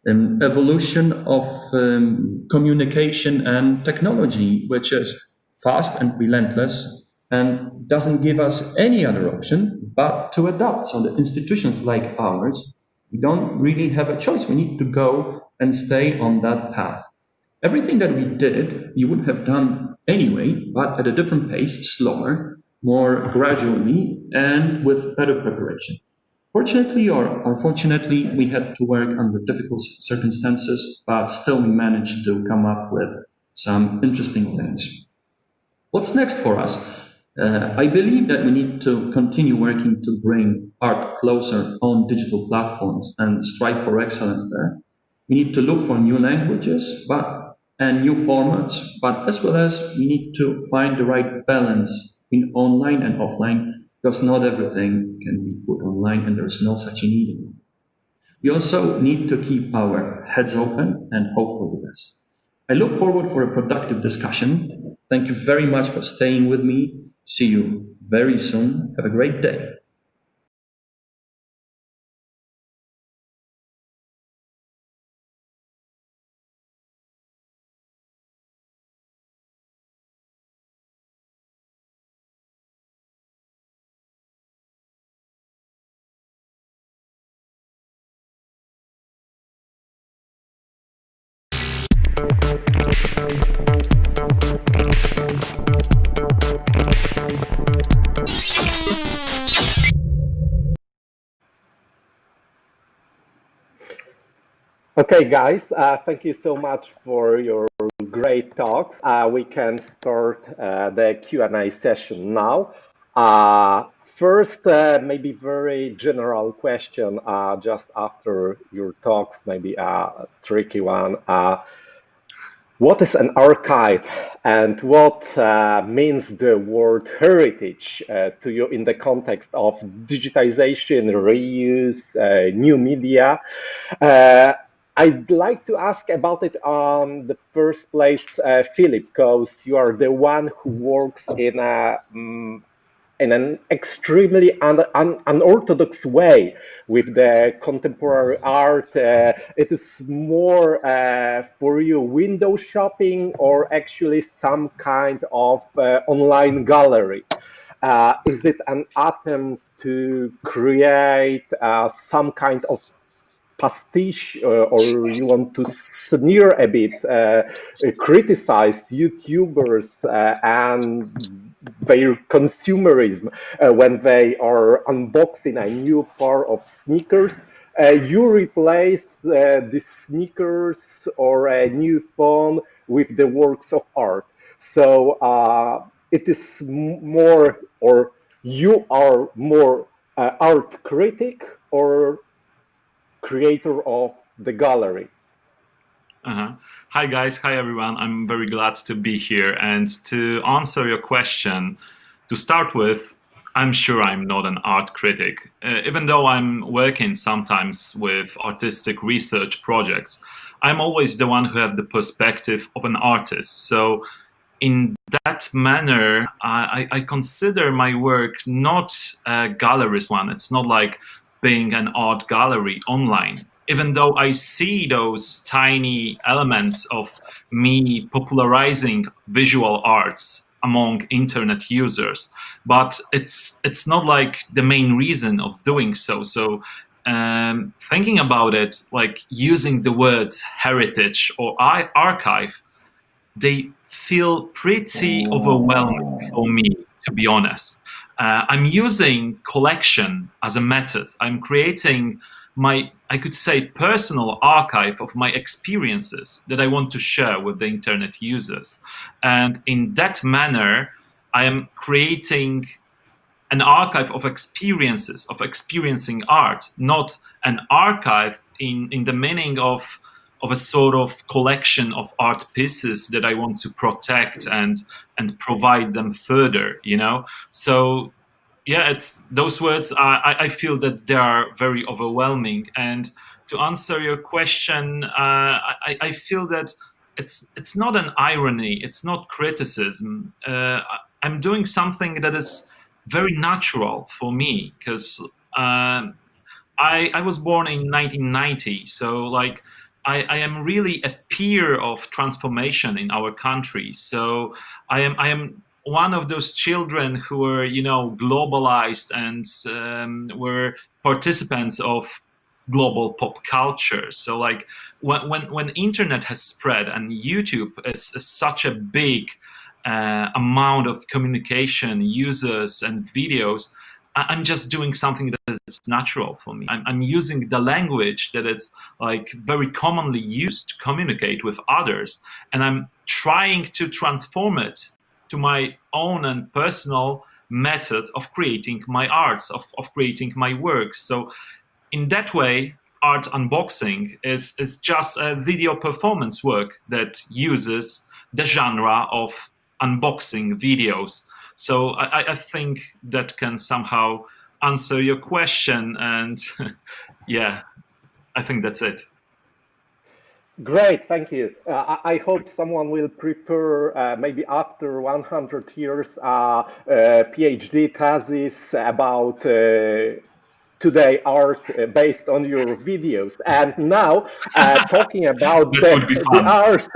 evolution of communication and technology, which is fast and relentless and doesn't give us any other option but to adapt. So the institutions like ours, we don't really have a choice. We need to go and stay on that path. Everything that we did, we would have done anyway, but at a different pace, slower, more gradually, and with better preparation. Fortunately or unfortunately, we had to work under difficult circumstances, but still we managed to come up with some interesting things. What's next for us? I believe that we need to continue working to bring art closer on digital platforms and strive for excellence there. We need to look for new languages and new formats, but as well as we need to find the right balance in online and offline, because not everything can be put online and there is no such a need anymore. We also need to keep our heads open and hope for the best. I look forward for a productive discussion. Thank you very much for staying with me. See you very soon. Have a great day. Okay, guys, thank you so much for your great talks. We can start the Q&A session now. First, maybe very general question, just after your talks, maybe a tricky one. What is an archive and what means the word heritage to you in the context of digitization, reuse, new media? I'd like to ask about it on the first place, Philip, because you are the one who works in an extremely unorthodox way with the contemporary art. It is more for you window shopping or actually some kind of online gallery? Is it an attempt to create some kind of pastiche, or you want to sneer a bit, criticize YouTubers and their consumerism when they are unboxing a new pair of sneakers? You replace the sneakers or a new phone with the works of art. So it is more, or you are more art critic or creator of the gallery. Hi guys, hi everyone. I'm very glad to be here. And to answer your question, to start with, I'm sure I'm not an art critic. Even though I'm working sometimes with artistic research projects, I'm always the one who has the perspective of an artist. So in that manner, I consider my work not a gallerist one. It's not like being an art gallery online. Even though I see those tiny elements of me popularizing visual arts among internet users, but it's not like the main reason of doing so. So thinking about it, like using the words heritage or archive, they feel pretty overwhelming for me, to be honest. I'm using collection as a method. I'm creating my, I could say, personal archive of my experiences that I want to share with the internet users. And in that manner, I am creating an archive of experiences, of experiencing art, not an archive in the meaning of a sort of collection of art pieces that I want to protect and provide them further, you know? So yeah, it's those words. I feel that they are very overwhelming. And to answer your question, I feel that it's not an irony. It's not criticism. I'm doing something that is very natural for me because I was born in 1990. So like I am really a peer of transformation in our country. So I am one of those children who were, you know, globalized and were participants of global pop culture. So like when internet has spread and YouTube is such a big amount of communication, users and videos, I'm just doing something that is natural for me. I'm using the language that is like very commonly used to communicate with others, and I'm trying to transform it to my own and personal method of creating my arts, of creating my works. So in that way, art unboxing is just a video performance work that uses the genre of unboxing videos. So I think that can somehow answer your question. And yeah, I think that's it. Great, thank you. I hope someone will prepare, maybe after 100 years, a PhD thesis about today art based on your videos. And now talking about the art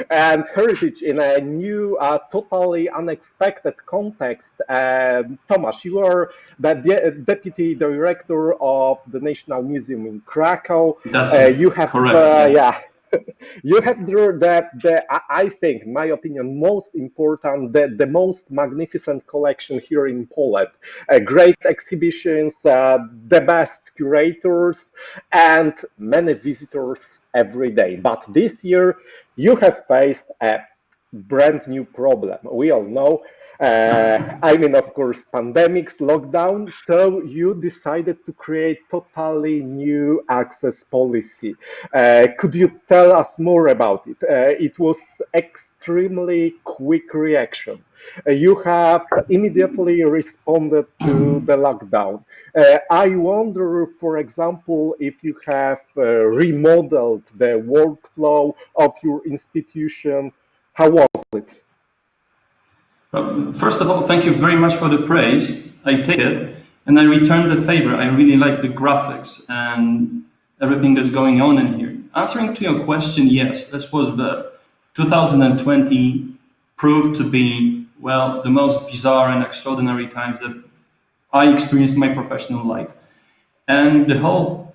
and heritage in a new, totally unexpected context. Tomasz, you are the deputy director of the National Museum in Krakow. That's you have correct. yeah. You have I think, in my opinion, most important, the most magnificent collection here in Poland. Great exhibitions, the best curators, and many visitors every day. But this year, you have faced a brand new problem. We all know. I mean, of course, pandemics, lockdown. So you decided to create totally new access policy. Could you tell us more about it? It was extremely quick reaction. You have immediately responded to the lockdown. I wonder, for example, if you have remodeled the workflow of your institution. How was it? Well, first of all, thank you very much for the praise. I take it and I return the favor. I really like the graphics and everything that's going on in here. Answering to your question, yes, this was the 2020 proved to be, well, the most bizarre and extraordinary times that I experienced in my professional life. And the whole,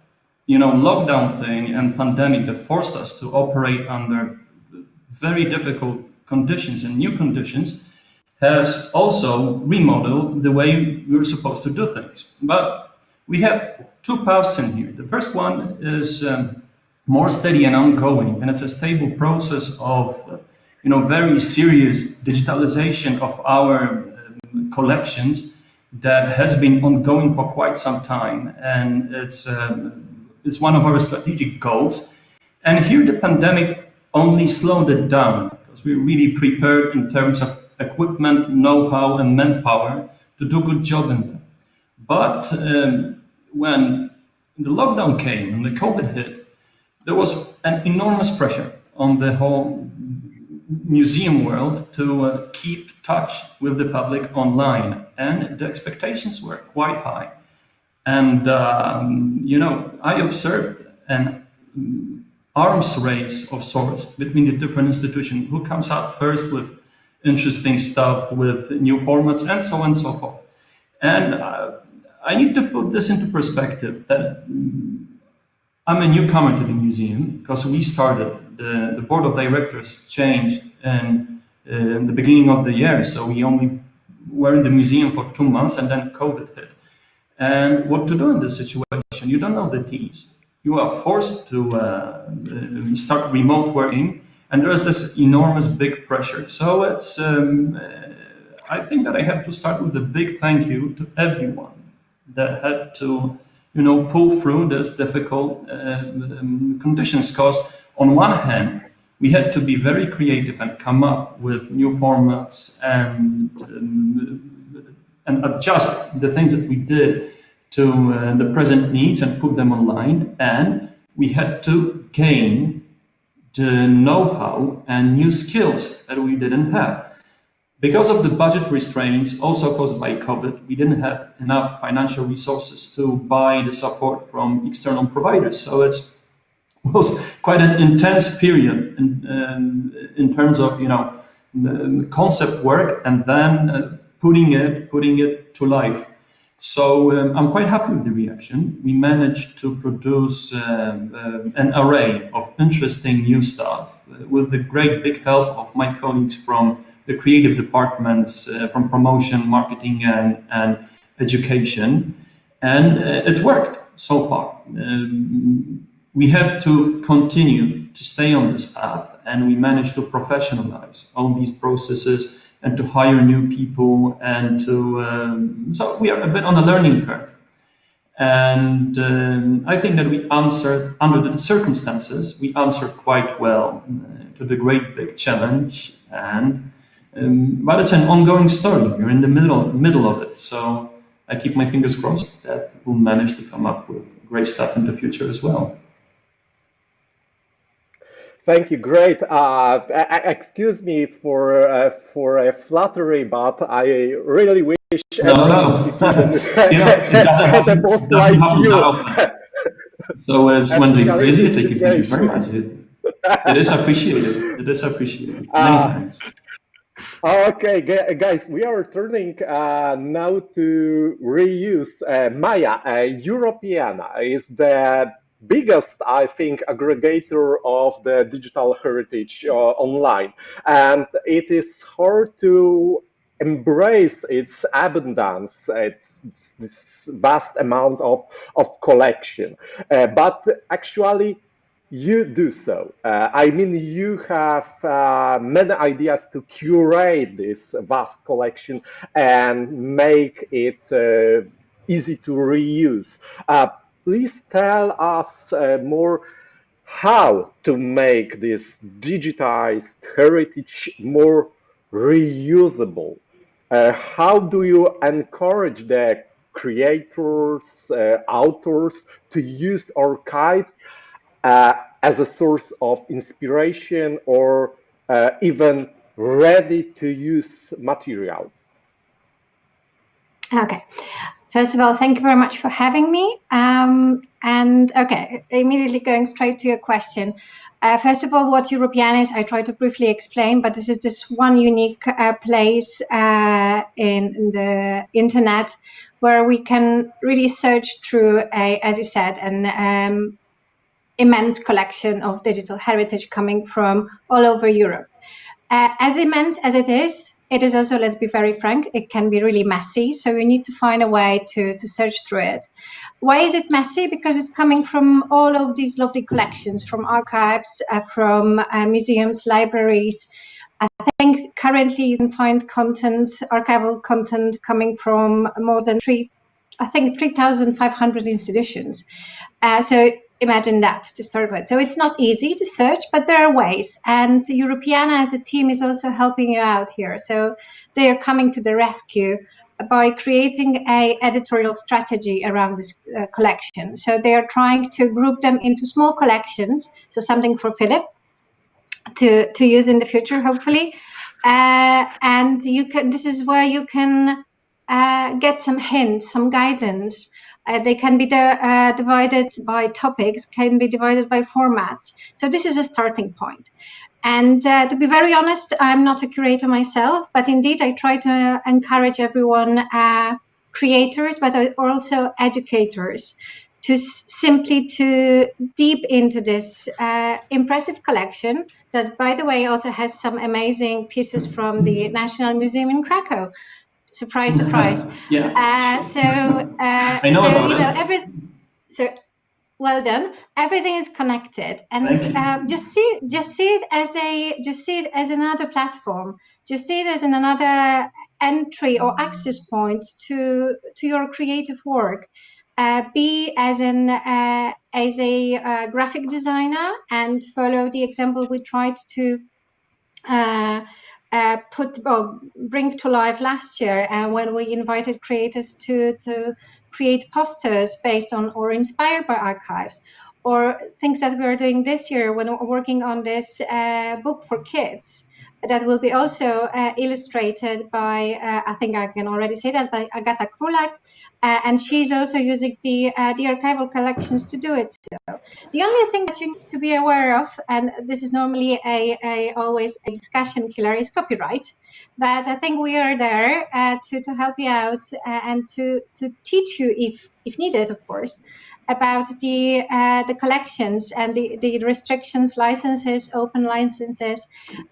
lockdown thing and pandemic that forced us to operate under very difficult conditions and new conditions has also remodeled the way we're supposed to do things. But we have two paths in here. The first one is more steady and ongoing, and it's a stable process of very serious digitalization of our collections that has been ongoing for quite some time, and it's it's one of our strategic goals. And here the pandemic only slowed it down because we really prepared in terms of equipment, know-how, and manpower to do a good job in that. But when the lockdown came and the COVID hit, there was an enormous pressure on the whole museum world to keep touch with the public online, and the expectations were quite high. And I observed an arms race of sorts between the different institutions. Who comes out first with interesting stuff, with new formats, and so on and so forth. And I need to put this into perspective that I'm a newcomer to the museum because we started, the board of directors changed in the beginning of the year. So we only were in the museum for 2 months and then COVID hit. And what to do in this situation? You don't know the teams. You are forced to start remote working, and there's this enormous big pressure. So it's, I think that I have to start with a big thank you to everyone that had to, pull through this difficult conditions. Because on one hand, we had to be very creative and come up with new formats and adjust the things that we did to the present needs and put them online. And we had to gain the know-how and new skills that we didn't have. Because of the budget restraints, also caused by COVID, we didn't have enough financial resources to buy the support from external providers. So it was quite an intense period in terms of concept work and then putting it to life. So I'm quite happy with the reaction. We managed to produce an array of interesting new stuff with the great big help of my colleagues from the creative departments, from promotion, marketing, and education. And it worked so far. We have to continue to stay on this path, and we managed to professionalize all these processes and to hire new people, and to so we are a bit on a learning curve. And I think that we answered, under the circumstances, we answered quite well to the great big challenge. And but it's an ongoing story. We're in the middle of it. So I keep my fingers crossed that we'll manage to come up with great stuff in the future as well. Thank you. Great. Excuse me for flattery, but I really wish No. It doesn't happen. So it's when they're crazy, take it very much. It is appreciated. It is appreciated. Many thanks. Okay, guys, we are turning now to reuse. Maya, Europeana is the biggest, I think, aggregator of the digital heritage online, and it is hard to embrace its abundance, this vast amount of collection. But actually, you do so. I mean, you have many ideas to curate this vast collection and make it easy to reuse. Please tell us more how to make this digitized heritage more reusable. How do you encourage the creators, authors to use archives as a source of inspiration or even ready-to-use materials? Okay. First of all, thank you very much for having me. And okay, immediately going straight to your question. First of all, what Europeana is, I try to briefly explain, but this is this one unique place in the internet where we can really search through, as you said, an immense collection of digital heritage coming from all over Europe. As immense as it is also, let's be very frank, it can be really messy. So we need to find a way to search through it. Why is it messy? Because it's coming from all of these lovely collections, from archives, from museums, libraries. I think currently you can find content, archival content, coming from more than 3,500 institutions. So imagine that to start with. So it's not easy to search, but there are ways. And Europeana as a team is also helping you out here. So they are coming to the rescue by creating a editorial strategy around this collection. So they are trying to group them into small collections. So something for Philip to use in the future, hopefully. And you can. This is where you can get some hints, some guidance. They can be divided by topics, can be divided by formats. So this is a starting point. And to be very honest, I'm not a curator myself, but indeed I try to encourage everyone, creators, but also educators, to simply to deep into this impressive collection that, by the way, also has some amazing pieces from the National Museum in Krakow. Surprise, surprise. Yeah. So well done. Everything is connected, and just see it as another platform. Just see it as another entry or access point to your creative work. Be as a graphic designer and follow the example we tried to bring to life last year, when we invited creators to create posters based on or inspired by archives, or things that we are doing this year when we're working on this book for kids that will be also illustrated by, I think I can already say that, by Agata Krulak, and she's also using the archival collections to do it. So the only thing that you need to be aware of, and this is normally always a discussion killer, is copyright. But I think we are there to help you out and to teach you, if needed, of course, about the collections and the restrictions, licenses, open licenses.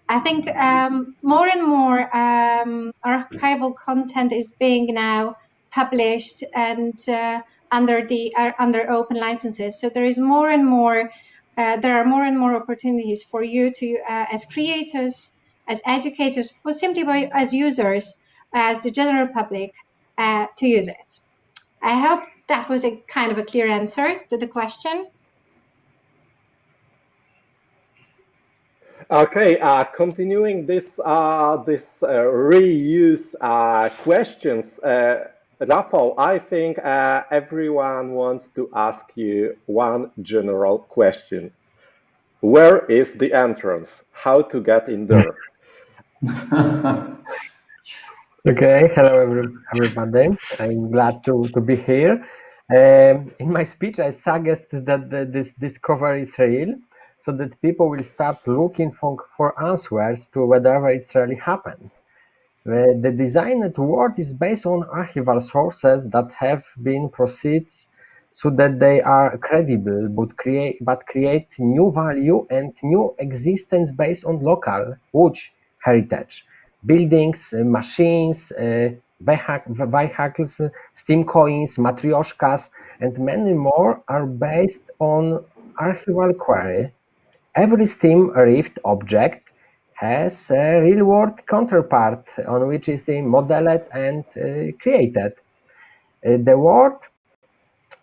I think more and more archival content is being now published and under open licenses. So there is more and more. There are more and more opportunities for you to, as creators, as educators, or simply as users, as the general public, to use it. I hope that was a kind of a clear answer to the question. Okay, continuing this reuse questions, Rafał, I think everyone wants to ask you one general question. Where is the entrance? How to get in there? Okay, hello everybody. I'm glad to be here. In my speech, I suggest that this discovery is real, so that people will start looking for answers to whatever it's really happened. The designed world is based on archival sources that have been proceeds so that they are credible, but create new value and new existence based on local Łódź heritage. Buildings, machines, vehicles, steam coins, matryoshkas, and many more are based on archival query. Every steam rift object has a real-world counterpart on which is modeled and created. The word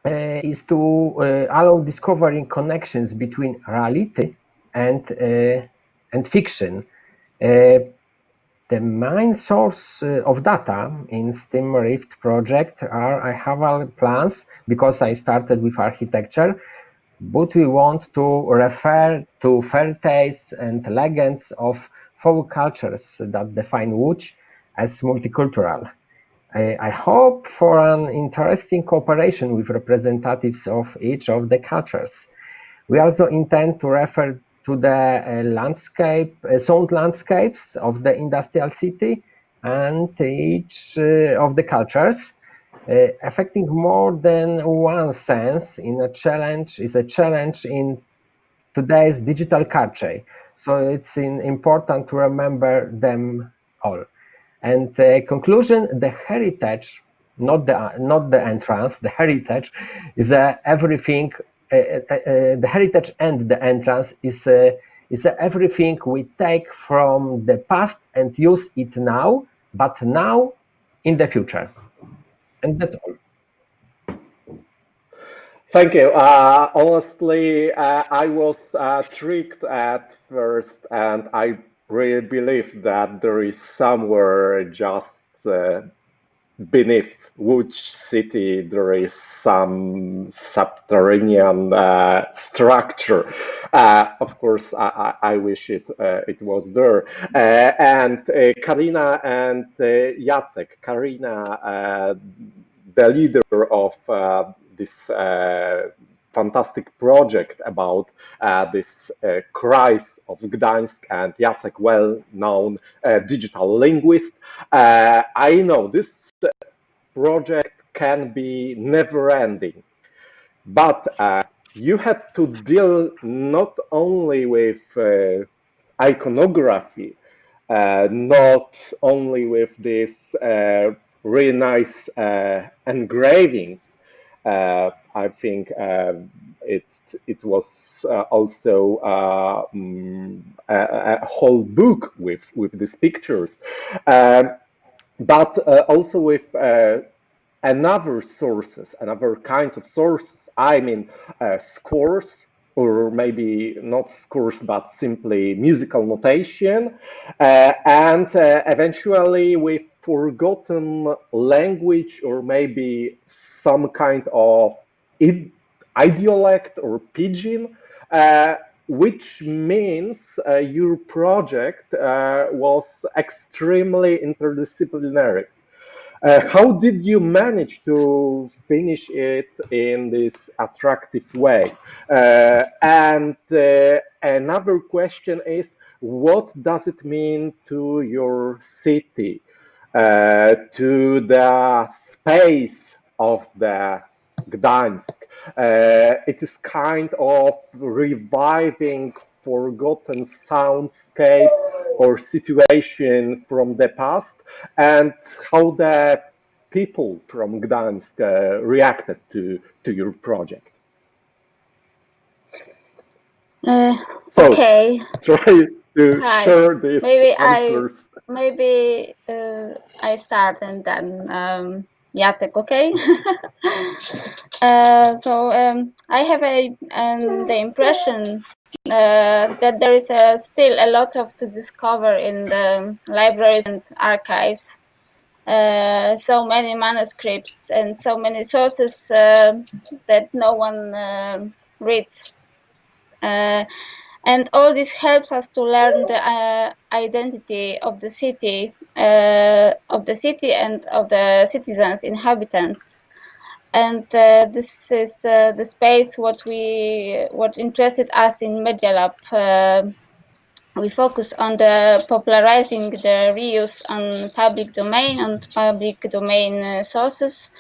is to allow discovering connections between reality and fiction. The main source of data in Steam Rift project are archival plans, because I started with architecture, but we want to refer to fairy tales and legends of folk cultures that define Łódź as multicultural. I hope for an interesting cooperation with representatives of each of the cultures. We also intend to refer to the sound landscapes of the industrial city and each of the cultures, affecting more than one sense is a challenge in today's digital culture. So it's important to remember them all. And conclusion: the heritage, not the entrance. The heritage is everything. The heritage and the entrance is everything we take from the past and use it now, but now in the future. And that's all. Thank you. Honestly, I was tricked at first, and I really believe that there is somewhere just beneath which city there is some subterranean structure. Of course, I wish it was there. And Karina and Jacek, Karina, the leader of this fantastic project about this crisis of Gdańsk, and Jacek, well-known digital linguist. I know this project can be never-ending, but you had to deal not only with iconography, not only with these really nice engravings. I think it was also a whole book with these pictures, but also with another sources, another kinds of sources. I mean, scores, or maybe not scores, but simply musical notation, and eventually with forgotten language, or maybe some kind of idiolect or pidgin, which means your project was extremely interdisciplinary. How did you manage to finish it in this attractive way? And another question is, what does it mean to your city, to the space of the Gdańsk? It is kind of reviving forgotten soundscape or situation from the past, and how the people from Gdansk reacted to your project. So Okay. try to Hi. share these answers. Maybe I start and then Jacek, okay? I have the impression that there is still a lot to discover in the libraries and archives. So many manuscripts and so many sources that no one reads. And all this helps us to learn the identity of the city and of the citizens, inhabitants. And this is the space what interested us in Media Lab. We focus on the popularizing the reuse on public domain sources.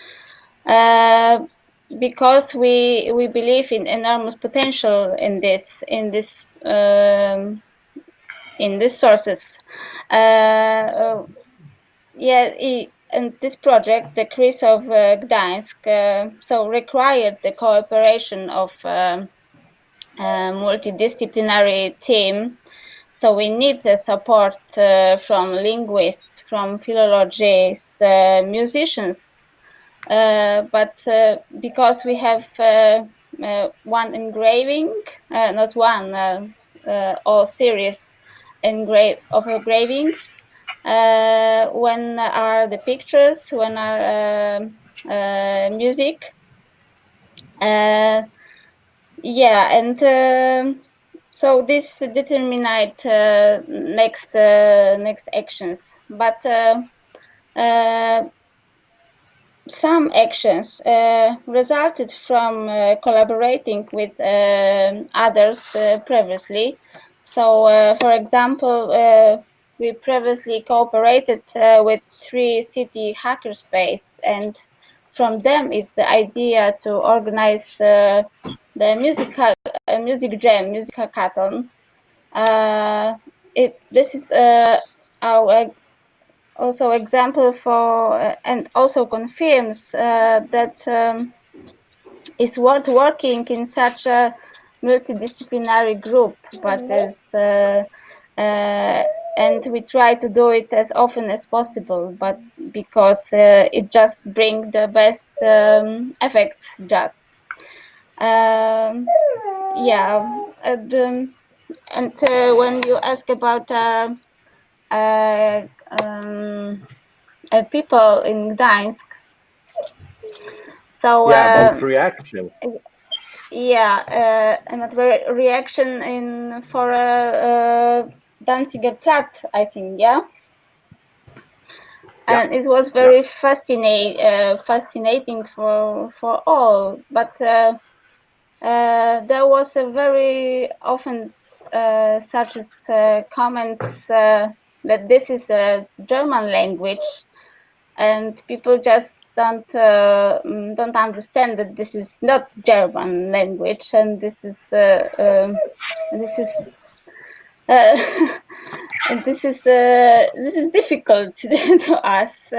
Because we believe in enormous potential in these sources. And this project, the Kris of Gdańsk, so required the cooperation of a multidisciplinary team. So we need the support from linguists, from philologists, musicians. But because we have one engraving, not one, all series of engravings, when are the pictures, when are music, so this determined next actions, but some actions resulted from collaborating with others previously. So, for example, we previously cooperated with 3City Hackerspace, and from them it's the idea to organize the music jam, music hackathon. This is our also example for and also confirms that it's worth working in such a multidisciplinary group, but and we try to do it as often as possible, but because it just brings the best effects just. Yeah, when you ask about people in Gdańsk, so Yeah, about reaction. and the reaction in for Danziger Platt, I think, yeah. And it was very fascinating for all. But there was a very often such as comments that this is a German language, and people just don't understand that this is not German language, and this is and this is difficult to us.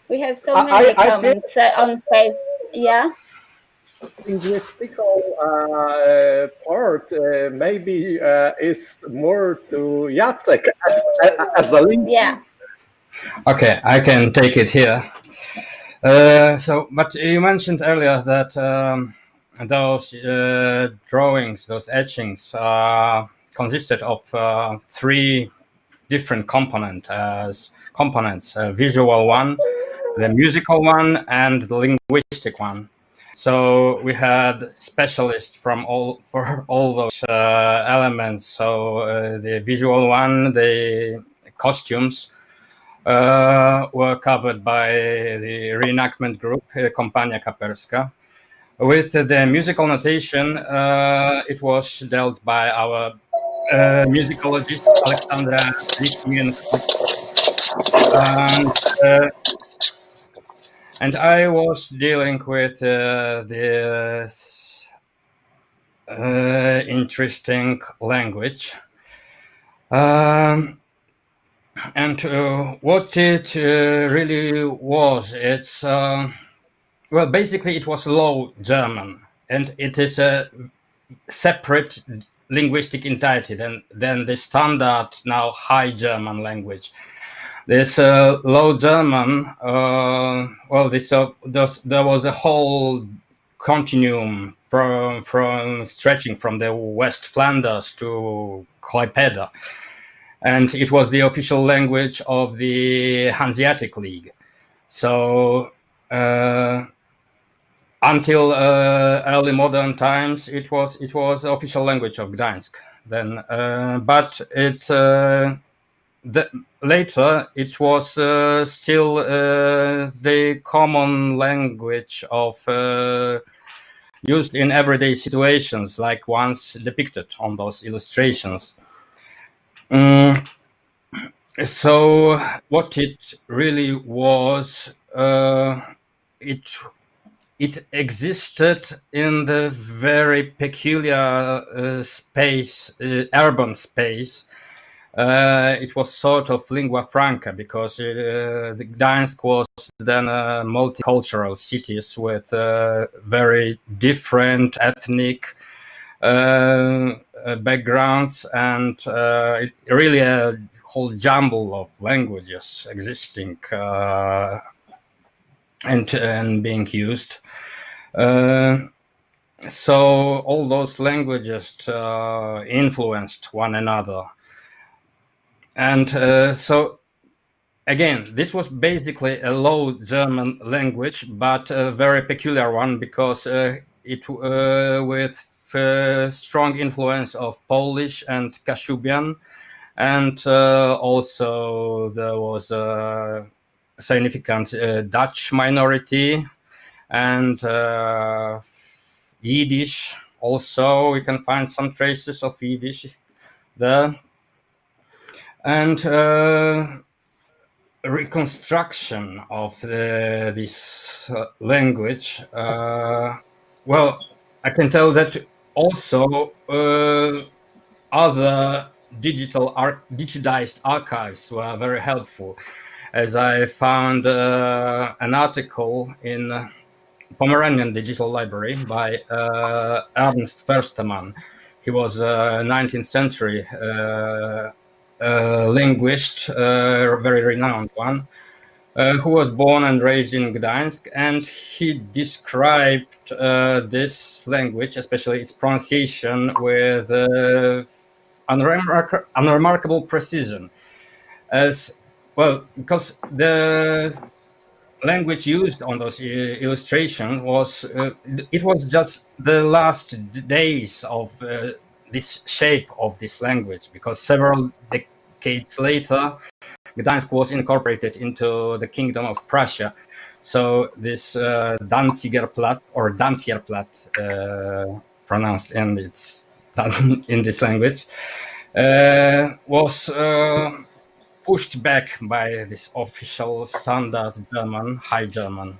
We have so many I think comments on Facebook. Yeah. linguistical part maybe is more to Jacek as a linguist. Yeah. Okay, I can take it here. But you mentioned earlier that those drawings, those etchings, consisted of 3 different components: visual one, the musical one, and the linguistic one. So we had specialists for all those elements. So the visual one, the costumes, were covered by the reenactment group, Kompania Kaperska. With the musical notation, it was dealt by our musicologist Alexandra Litvinenko. And I was dealing with this interesting language. And what it really was, it's well, basically it was Low German, and it is a separate linguistic entity than the standard now High German language. This Low German, well, there was a whole continuum from stretching from the West Flanders to Klaipeda. And it was the official language of the Hanseatic League. So until early modern times, it was the official language of Gdańsk. Then, but later it was still the common language of used in everyday situations, like ones depicted on those illustrations. So what it really was, it existed in the very peculiar space, urban space. It was sort of lingua franca because the Gdańsk was then a multicultural cities with very different ethnic backgrounds, and really a whole jumble of languages existing and being used. So all those languages influenced one another. And so again, this was basically a Low German language, but a very peculiar one because it with strong influence of Polish and Kashubian, and also there was a significant Dutch minority and Yiddish. Also, we can find some traces of Yiddish there. And reconstruction of this language, well, I can tell that also other digitized archives were very helpful, as I found an article in Pomeranian Digital Library by Ernst Förstermann. He was a 19th century linguist, very renowned one. who was born and raised in Gdańsk, and he described this language, especially its pronunciation, with unremarkable precision. As well, because the language used on those illustrations was it was just the last days of this shape of this language, because several decades later Gdańsk was incorporated into the Kingdom of Prussia. So this Danzigerplatt or Danzierplatt, pronounced in this language, was pushed back by this official standard German, High German.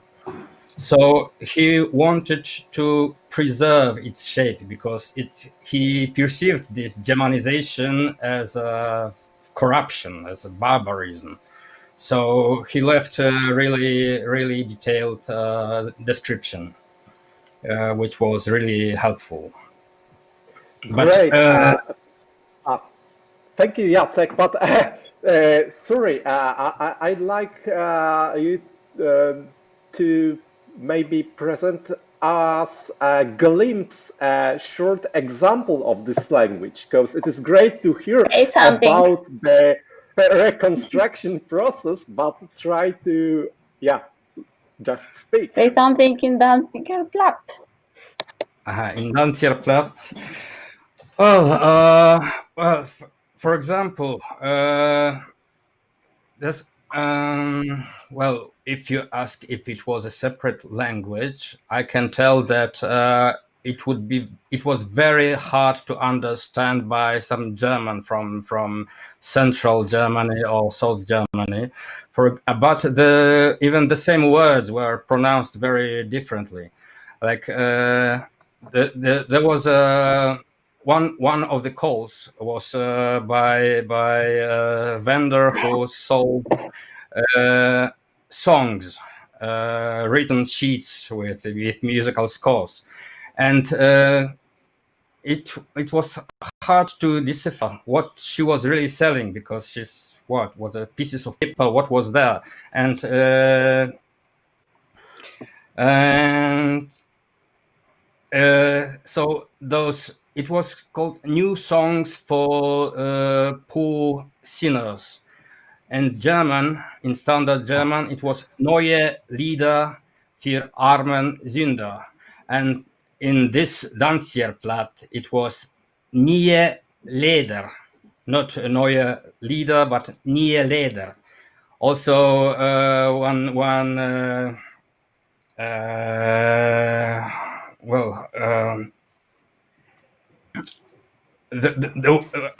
So he wanted to preserve its shape because he perceived this Germanization as a corruption, as a barbarism. So he left a really detailed description, which was really helpful. Great. Thank you, Jacek. But sorry, I'd like you to maybe present us a glimpse, a short example of this language, because it is great to hear about the reconstruction process, but try to, just speak. Say something in Danzigerplatt. In Danzigerplatt. Well, for example, there's well, if you ask if it was a separate language, I can tell that it was very hard to understand by some German from Central Germany or South Germany. But even the same words were pronounced very differently. Like there was one of the calls was by a vendor who sold songs, written sheets with musical scores, and it was hard to decipher what she was really selling, because she's what was a pieces of paper, what was there, and so those. It was called New Songs for Poor Sinners. And German, in standard German, it was Neue Lieder für armen Sünder. And in this Danzierplatt, it was Nie Leder. Not Neue Lieder, but Nie Leder. Also,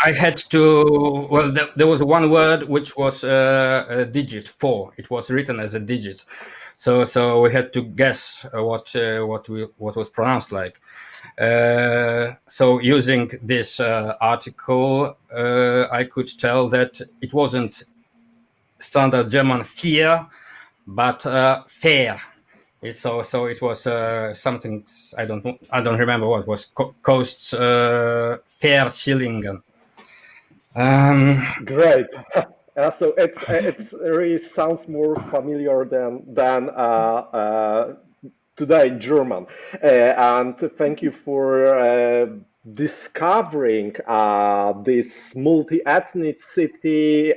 I had to. Well, there was one word which was a digit 4. It was written as a digit, so we had to guess what was pronounced like. So using this article, I could tell that it wasn't standard German "fear," but "fair." So it was something I don't remember what was Coast's fair Schillingen. Great. So it really sounds more familiar than today German. And thank you for discovering this multi-ethnicity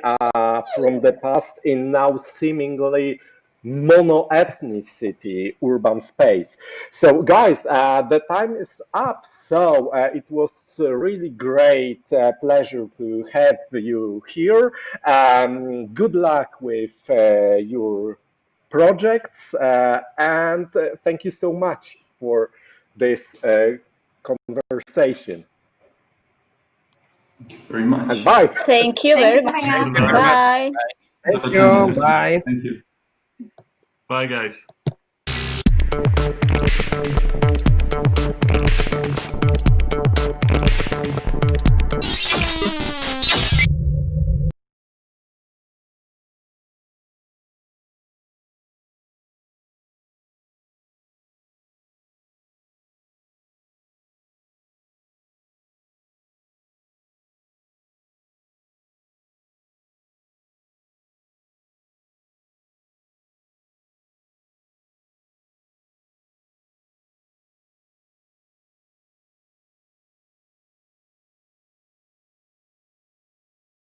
from the past in now seemingly mono-ethnicity urban space. So guys, the time is up. So it was a really great pleasure to have you here. Good luck with your projects, and thank you so much for this conversation. Thank you very much. And bye. Thank you very much. Bye. Thank you. Bye. Thank you. Bye, guys.